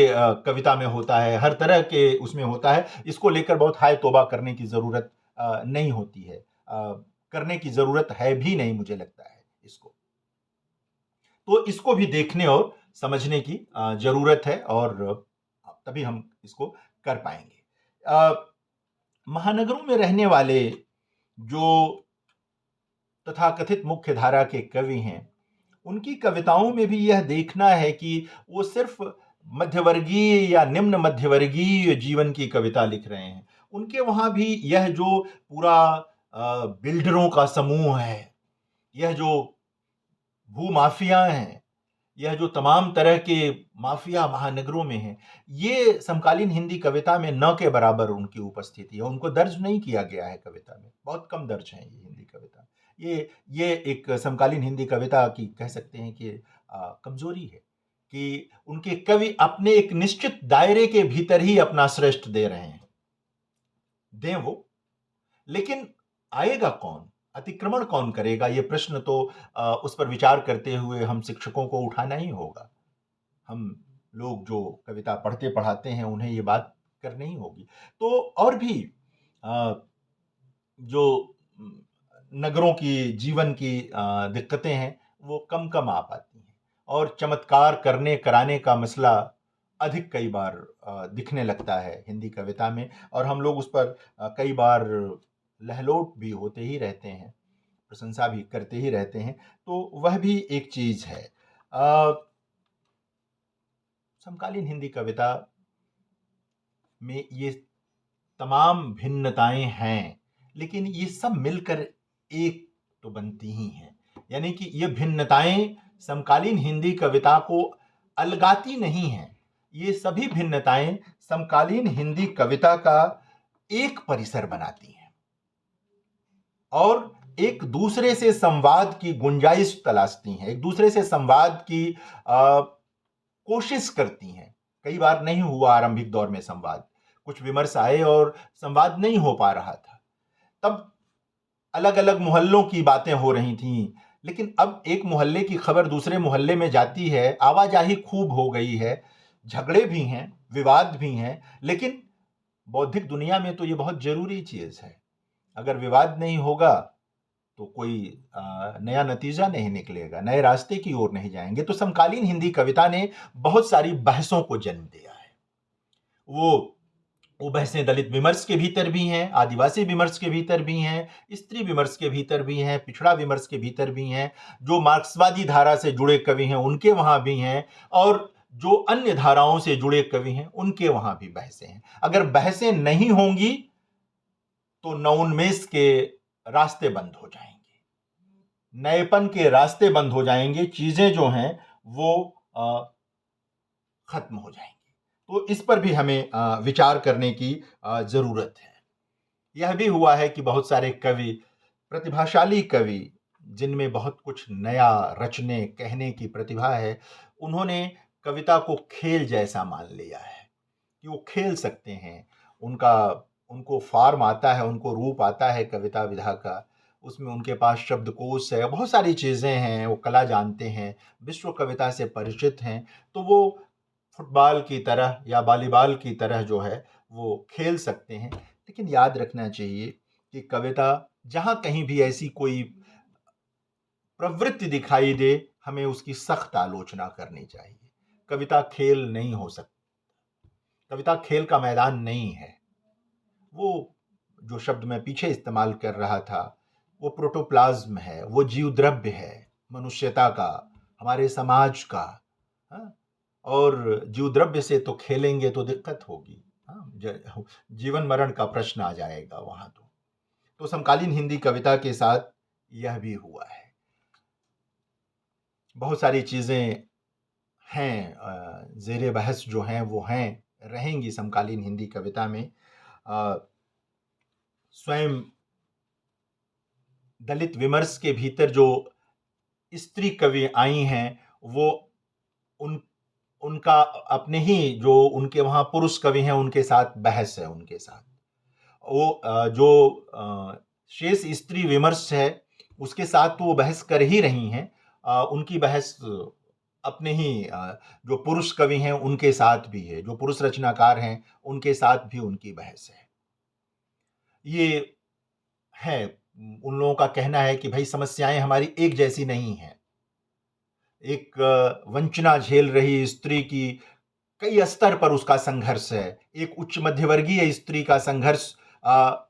कविता में होता है, हर तरह के उसमें होता है। इसको लेकर बहुत हाय तौबा करने की जरूरत नहीं होती है, करने की जरूरत है भी नहीं, मुझे लगता है इसको। तो इसको भी देखने और समझने की जरूरत है, और तभी हम इसको कर पाएंगे। महानगरों में रहने वाले जो तथाकथित मुख्य धारा के कवि हैं, उनकी कविताओं में भी यह देखना है कि वो सिर्फ मध्यवर्गीय या निम्न मध्यवर्गीय जीवन की कविता लिख रहे हैं। उनके वहां भी यह जो पूरा बिल्डरों का समूह है, यह जो भूमाफिया हैं, यह जो तमाम तरह के माफिया महानगरों में हैं, ये समकालीन हिंदी कविता में न के बराबर उनकी उपस्थिति है। उनको दर्ज नहीं किया गया है कविता में, बहुत कम दर्ज है ये हिंदी कविता। ये एक समकालीन हिंदी कविता की कह सकते हैं कि कमजोरी है, कि उनके कवि अपने एक निश्चित दायरे के भीतर ही अपना श्रेष्ठ दे रहे हैं। दें वो, लेकिन आएगा कौन, अतिक्रमण कौन करेगा, ये प्रश्न तो उस पर विचार करते हुए हम शिक्षकों को उठाना ही होगा। हम लोग जो कविता पढ़ते पढ़ाते हैं उन्हें ये बात करनी ही होगी। तो और भी जो नगरों की जीवन की दिक्कतें हैं वो कम कम आ पाती हैं, और चमत्कार करने कराने का मसला अधिक कई बार दिखने लगता है हिंदी कविता में, और हम लोग उस पर कई बार लहलोट भी होते ही रहते हैं, प्रशंसा भी करते ही रहते हैं। तो वह भी एक चीज है। समकालीन हिंदी कविता में ये तमाम भिन्नताएं हैं, लेकिन ये सब मिलकर एक तो बनती ही हैं। यानी कि ये भिन्नताएं समकालीन हिंदी कविता को अलगाती नहीं हैं, ये सभी भिन्नताएं समकालीन हिंदी कविता का एक परिसर बनाती हैं, और एक दूसरे से संवाद की गुंजाइश तलाशती हैं, एक दूसरे से संवाद की कोशिश करती हैं। कई बार नहीं हुआ आरंभिक दौर में संवाद, कुछ विमर्श आए और संवाद नहीं हो पा रहा था, तब अलग अलग मोहल्लों की बातें हो रही थीं, लेकिन अब एक मोहल्ले की खबर दूसरे मोहल्ले में जाती है, आवाजाही खूब हो गई है, झगड़े भी हैं, विवाद भी हैं, लेकिन बौद्धिक दुनिया में तो ये बहुत जरूरी चीज है। अगर विवाद नहीं होगा तो कोई नया नतीजा नहीं निकलेगा, नए रास्ते की ओर नहीं जाएंगे। तो समकालीन हिंदी कविता ने बहुत सारी बहसों को जन्म दिया है। वो बहसें दलित विमर्श के भीतर भी हैं, आदिवासी विमर्श के भीतर भी हैं, स्त्री विमर्श के भीतर भी हैं, पिछड़ा विमर्श के भीतर भी हैं, जो मार्क्सवादी धारा से जुड़े कवि हैं उनके वहां भी हैं, और जो अन्य धाराओं से जुड़े कवि हैं उनके वहां भी बहसें हैं। अगर बहसें नहीं होंगी तो नवोन्मेष के रास्ते बंद हो जाएंगे, नएपन के रास्ते बंद हो जाएंगे, चीजें जो हैं वो खत्म हो जाएंगी। तो इस पर भी हमें विचार करने की जरूरत है। यह भी हुआ है कि बहुत सारे कवि, प्रतिभाशाली कवि, जिनमें बहुत कुछ नया रचने कहने की प्रतिभा है, उन्होंने कविता को खेल जैसा मान लिया है कि वो खेल सकते हैं। उनको फॉर्म आता है, उनको रूप आता है कविता विधा का, उसमें उनके पास शब्दकोश है, बहुत सारी चीज़ें हैं, वो कला जानते हैं, विश्व कविता से परिचित हैं। तो वो फुटबॉल की तरह या वॉलीबॉल की तरह जो है वो खेल सकते हैं। लेकिन याद रखना चाहिए कि कविता जहाँ कहीं भी ऐसी कोई प्रवृत्ति दिखाई दे, हमें उसकी सख्त आलोचना करनी चाहिए। कविता खेल नहीं हो सकती, कविता खेल का मैदान नहीं है। वो जो शब्द मैं पीछे इस्तेमाल कर रहा था, वो प्रोटोप्लाज्म है, वो जीव द्रव्य है मनुष्यता का, हमारे समाज का। हाँ? और जीव द्रव्य से तो खेलेंगे तो दिक्कत होगी। हाँ? जीवन मरण का प्रश्न आ जाएगा वहां। तो समकालीन हिंदी कविता के साथ यह भी हुआ है। बहुत सारी चीजें हैं ज़ेर बहस जो हैं वो हैं, रहेंगी समकालीन हिंदी कविता में। स्वयं दलित विमर्श के भीतर जो स्त्री कवि आई हैं, वो उन उनका अपने ही जो उनके वहाँ पुरुष कवि हैं, उनके साथ बहस है उनके साथ। वो जो शेष स्त्री विमर्श है, उसके साथ तो वो बहस कर ही रही हैं। उनकी बहस अपने ही जो पुरुष कवि हैं, उनके साथ भी है। जो पुरुष रचनाकार हैं, उनके साथ भी उनकी बहस है। ये है, उन लोगों का कहना है कि भई समस्याएँ हमारी एक जैसी नहीं हैं। एक वंचना झेल रही स्त्री की कई स्तर पर उसका संघर्ष है। एक उच्च मध्यवर्गीय स्त्री का संघर्ष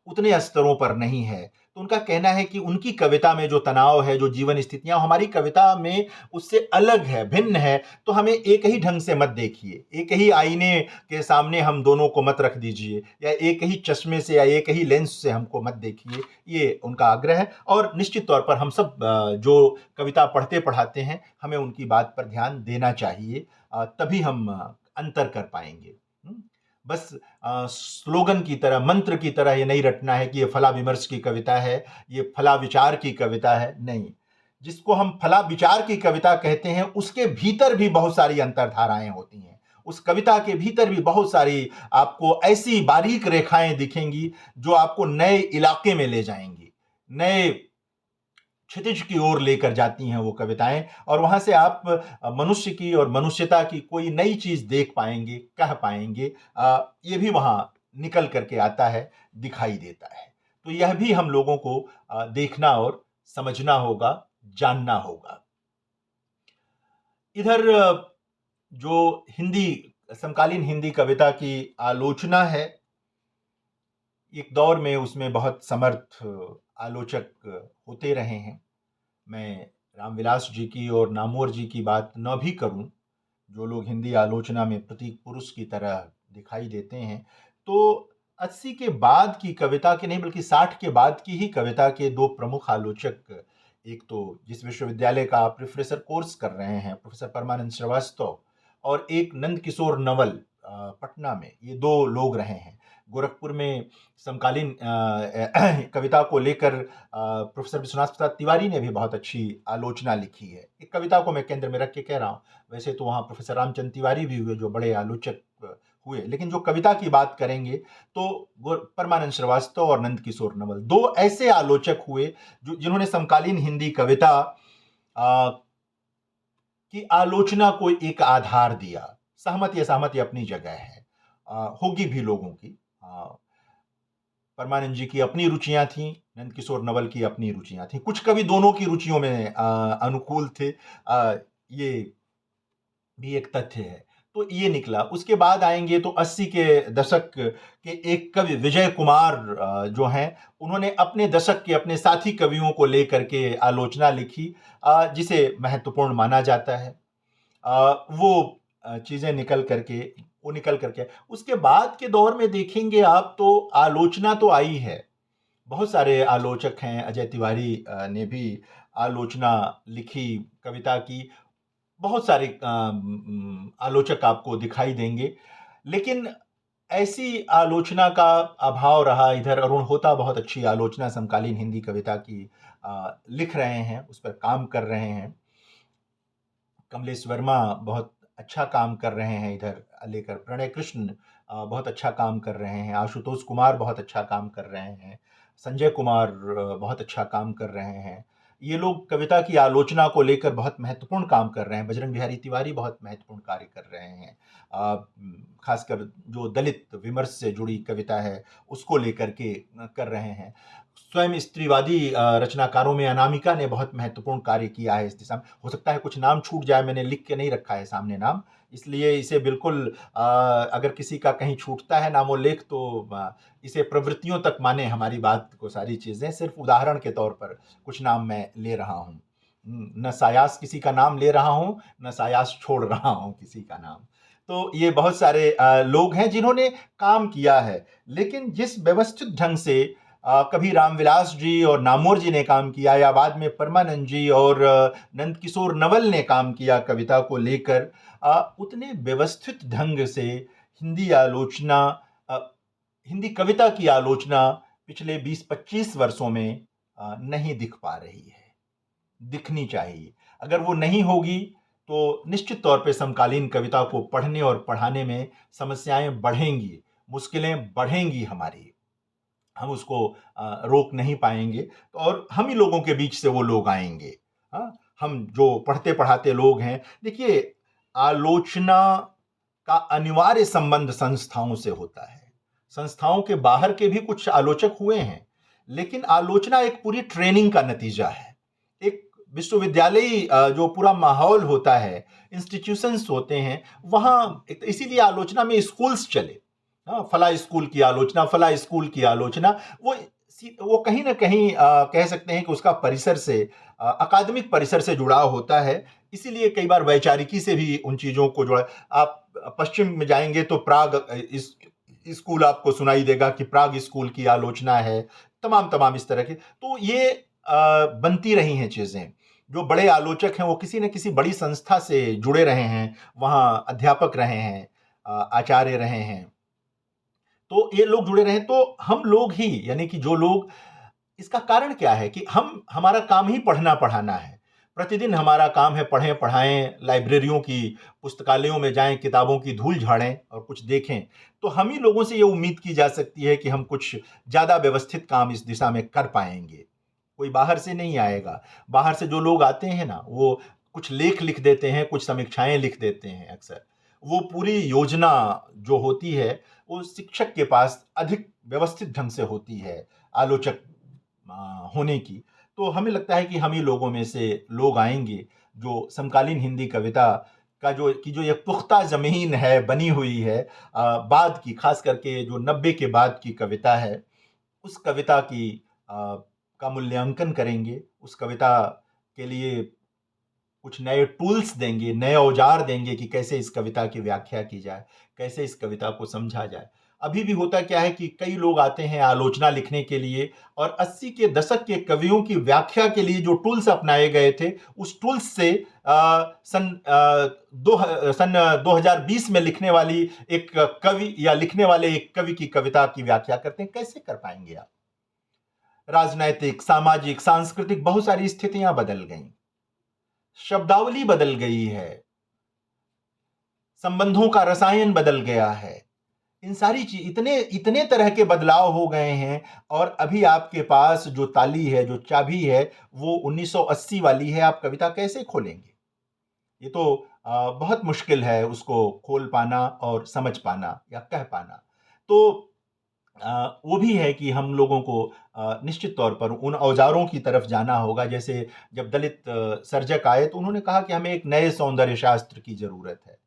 उतने स्तरों पर नहीं है। तो उनका कहना है कि उनकी कविता में जो तनाव है, जो जीवन स्थितियाँ हमारी कविता में उससे अलग है, भिन्न है, तो हमें एक ही ढंग से मत देखिए। एक ही आईने के सामने हम दोनों को मत रख दीजिए, या एक ही चश्मे से या एक ही लेंस से हमको मत देखिए। ये उनका आग्रह है, और निश्चित तौर पर हम सब जो कविता पढ़ते-पढ़ाते हैं, हमें उनकी बात पर ध्यान देना चाहिए। तभी हम अंतर कर पाएँगे। बस स्लोगन की तरह, मंत्र की तरह ये नहीं रटना है कि ये फला विमर्श की कविता है, ये फला विचार की कविता है, नहीं। जिसको हम फला विचार की कविता कहते हैं, उसके भीतर भी बहुत सारी अंतर्धाराएँ होती हैं। उस कविता के भीतर भी बहुत सारी आपको ऐसी बारीक रेखाएँ दिखेंगी, जो आपको नए इलाके में ले जाएँगी, नए क्षितिज की ओर लेकर जाती हैं वो कविताएँ, और वहाँ से आप मनुष्य की और मनुष्यता की कोई नई चीज़ देख पाएँगे, कह पाएँगे। ये भी वहाँ निकल कर के आता है, दिखाई देता है। तो यह भी हम लोगों को देखना और समझना होगा, जानना होगा। इधर जो हिंदी समकालीन हिंदी कविता की आलोचना है, एक दौर में उसमें बहुत समर्थ आलोचक होते रहे हैं। मैं रामविलास जी की और नामवर जी की बात न भी करूं, जो लोग हिंदी आलोचना में प्रतीक पुरुष की तरह दिखाई देते हैं, तो 80 के बाद की कविता के नहीं, बल्कि 60 के बाद की ही कविता के दो प्रमुख आलोचक, एक तो जिस विश्वविद्यालय का आप प्रोफेसर कोर्स कर रहे हैं, प्रोफेसर परमानंद श्रीवास्तव, और एक नंद किशोर नवल पटना में, ये दो लोग रहे हैं। गोरखपुर में समकालीन कविता को लेकर प्रोफेसर विश्वनाथ प्रसाद तिवारी ने भी बहुत अच्छी आलोचना लिखी है। एक कविता को मैं केंद्र में रख के कह रहा हूँ। वैसे तो वहाँ प्रोफेसर रामचंद्र तिवारी भी हुए, जो बड़े आलोचक हुए, लेकिन जो कविता की बात करेंगे तो परमानंद श्रीवास्तव और नंद किशोर नवल, दो ऐसे आलोचक हुए जो जिन्होंने समकालीन हिंदी कविता की आलोचना को एक आधार दिया। सहमति असहमति अपनी जगह है, होगी भी लोगों की। परमानंद जी की अपनी रुचियां थीं, नंद किशोर नवल की अपनी रुचियां थीं। कुछ कवि दोनों की रुचियों में अनुकूल थे, ये भी एक तथ्य है। तो ये निकला। उसके बाद आएंगे तो 80 के दशक के एक कवि विजय कुमार जो हैं, उन्होंने अपने दशक के अपने साथी कवियों को लेकर के आलोचना लिखी, जिसे महत्वपूर्ण माना जाता है। वो चीज़ें निकल करके उसके बाद के दौर में देखेंगे आप, तो आलोचना तो आई है। बहुत सारे आलोचक हैं, अजय तिवारी ने भी आलोचना लिखी कविता की। बहुत सारे आलोचक आपको दिखाई देंगे, लेकिन ऐसी आलोचना का अभाव रहा इधर। अरुण होता बहुत अच्छी आलोचना समकालीन हिंदी कविता की लिख रहे हैं, उस पर काम कर रहे हैं। कमलेश वर्मा बहुत अच्छा काम कर रहे हैं इधर लेकर। प्रणय कृष्ण बहुत अच्छा काम कर रहे हैं। आशुतोष कुमार बहुत अच्छा काम कर रहे हैं। संजय कुमार बहुत अच्छा काम कर रहे हैं। ये लोग कविता की आलोचना को लेकर बहुत महत्वपूर्ण काम कर रहे हैं। बजरंग बिहारी तिवारी बहुत महत्वपूर्ण कार्य कर रहे हैं। खासकर जो दलित विमर्श से जुड़ी कविता है, उसको लेकर के कर रहे हैं। स्वयं स्त्रीवादी रचनाकारों में अनामिका ने बहुत महत्वपूर्ण कार्य किया है इस दिशा में। हो सकता है कुछ नाम छूट जाए, मैंने लिख के नहीं रखा है सामने नाम, इसलिए इसे बिल्कुल अगर किसी का कहीं छूटता है नामोल्लेख, तो इसे प्रवृत्तियों तक माने हमारी बात को। सारी चीज़ें सिर्फ उदाहरण के तौर पर कुछ नाम मैं ले रहा हूँ। न सायास किसी का नाम ले रहा हूँ, न सायास छोड़ रहा हूँ किसी का नाम। तो ये बहुत सारे लोग हैं जिन्होंने काम किया है, लेकिन जिस व्यवस्थित ढंग से कभी रामविलास जी और नामोर जी ने काम किया, या बाद में परमानंद जी और नंद किशोर नवल ने काम किया कविता को लेकर, उतने व्यवस्थित ढंग से हिंदी आलोचना, हिंदी कविता की आलोचना पिछले 20-25 वर्षों में नहीं दिख पा रही है। दिखनी चाहिए। अगर वो नहीं होगी तो निश्चित तौर पे समकालीन कविता को पढ़ने और पढ़ाने में समस्याएं बढ़ेंगी, मुश्किलें बढ़ेंगी हमारी। हम उसको रोक नहीं पाएंगे, और हम ही लोगों के बीच से वो लोग आएंगे। हाँ, हम जो पढ़ते पढ़ाते लोग हैं, देखिए, आलोचना का अनिवार्य संबंध संस्थाओं से होता है। संस्थाओं के बाहर के भी कुछ आलोचक हुए हैं, लेकिन आलोचना एक पूरी ट्रेनिंग का नतीजा है। एक विश्वविद्यालयी जो पूरा माहौल होता है, इंस्टीट्यूशंस होते हैं, वहाँ इसीलिए आलोचना में स्कूल्स चले। हाँ, फला स्कूल की आलोचना, फला स्कूल की आलोचना, वो कहीं ना कहीं कह सकते हैं कि उसका परिसर से, अकादमिक परिसर से जुड़ाव होता है। इसीलिए कई बार वैचारिकी से भी उन चीज़ों को जोड़ा। आप पश्चिम में जाएंगे तो प्राग इस स्कूल आपको सुनाई देगा कि प्राग स्कूल की आलोचना है, तमाम इस तरह के। तो ये बनती रही हैं चीज़ें। जो बड़े आलोचक हैं वो किसी न किसी बड़ी संस्था से जुड़े रहे हैं, वहाँ अध्यापक रहे हैं, आचार्य रहे हैं, तो ये लोग जुड़े रहे। तो हम लोग ही, यानी कि जो लोग, इसका कारण क्या है कि हमारा काम ही पढ़ना पढ़ाना है। प्रतिदिन हमारा काम है पढ़ें पढ़ाएं, लाइब्रेरियों की, पुस्तकालयों में जाएं, किताबों की धूल झाड़ें और कुछ देखें। तो हम ही लोगों से ये उम्मीद की जा सकती है कि हम कुछ ज़्यादा व्यवस्थित काम इस दिशा में कर पाएंगे। कोई बाहर से नहीं आएगा। बाहर से जो लोग आते हैं ना, वो कुछ लेख लिख देते हैं, कुछ समीक्षाएं लिख देते हैं। अक्सर वो पूरी योजना जो होती है वो शिक्षक के पास अधिक व्यवस्थित ढंग से होती है, आलोचक होने की। तो हमें लगता है कि हम ही लोगों में से लोग आएंगे जो समकालीन हिंदी कविता का जो एक पुख्ता ज़मीन है, बनी हुई है, बाद की, खास करके जो 90 के बाद की कविता है, उस कविता की का मूल्यांकन करेंगे। उस कविता के लिए कुछ नए टूल्स देंगे, नए औजार देंगे कि कैसे इस कविता की व्याख्या की जाए, कैसे इस कविता को समझा जाए। अभी भी होता क्या है कि कई लोग आते हैं आलोचना लिखने के लिए, और 80 के दशक के कवियों की व्याख्या के लिए जो टूल्स अपनाए गए थे, उस टूल्स से सन 2020 में लिखने वाली एक कवि या लिखने वाले एक कवि की कविता की व्याख्या करते हैं। कैसे कर पाएंगे आप? राजनैतिक, सामाजिक, सांस्कृतिक बहुत सारी स्थितियां बदल गई, शब्दावली बदल गई है, संबंधों का रसायन बदल गया है। इन सारी चीज, इतने इतने तरह के बदलाव हो गए हैं, और अभी आपके पास जो ताली है, जो चाबी है, वो 1980 वाली है। आप कविता कैसे खोलेंगे? ये तो बहुत मुश्किल है उसको खोल पाना और समझ पाना या कह पाना। तो वो भी है कि हम लोगों को निश्चित तौर पर उन औजारों की तरफ जाना होगा। जैसे जब दलित सर्जक आए तो उन्होंने कहा कि हमें एक नए सौंदर्य शास्त्र की ज़रूरत है।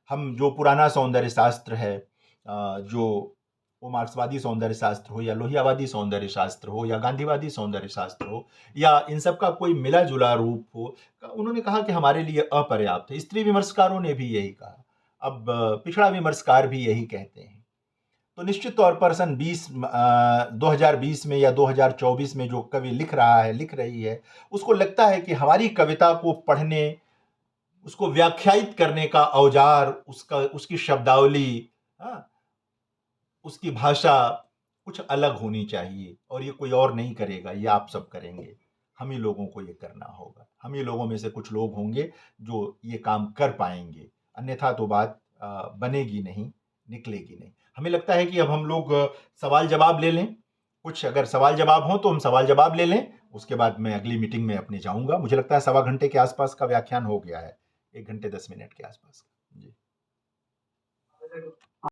हम जो पुराना सौंदर्य शास्त्र है, जो वो मार्क्सवादी सौंदर्य शास्त्र हो, या लोहियावादी सौंदर्य शास्त्र हो, या गांधीवादी सौंदर्य शास्त्र हो, या इन सब का कोई मिला जुला रूप हो, उन्होंने कहा कि हमारे लिए अपर्याप्त है। स्त्री विमर्शकारों ने भी यही कहा, अब पिछड़ा विमर्शकार भी यही कहते हैं। तो निश्चित तौर पर सन 2020 में या 2024 में जो कवि लिख रहा है, लिख रही है, उसको लगता है कि हमारी कविता को पढ़ने, उसको व्याख्यायित करने का औजार, उसकी शब्दावली, हाँ, उसकी भाषा कुछ अलग होनी चाहिए, और ये कोई और नहीं करेगा, ये आप सब करेंगे। हम ही लोगों को ये करना होगा। हम ही लोगों में से कुछ लोग होंगे जो ये काम कर पाएंगे, अन्यथा तो बात बनेगी नहीं, निकलेगी नहीं। हमें लगता है कि अब हम लोग सवाल जवाब ले लें। कुछ अगर सवाल जवाब हो तो हम सवाल जवाब ले लें, उसके बाद मैं अगली मीटिंग में अपने जाऊंगा। मुझे लगता है 1.25 घंटे के आसपास का व्याख्यान हो गया है, 1 घंटे 10 मिनट के आसपास। जी।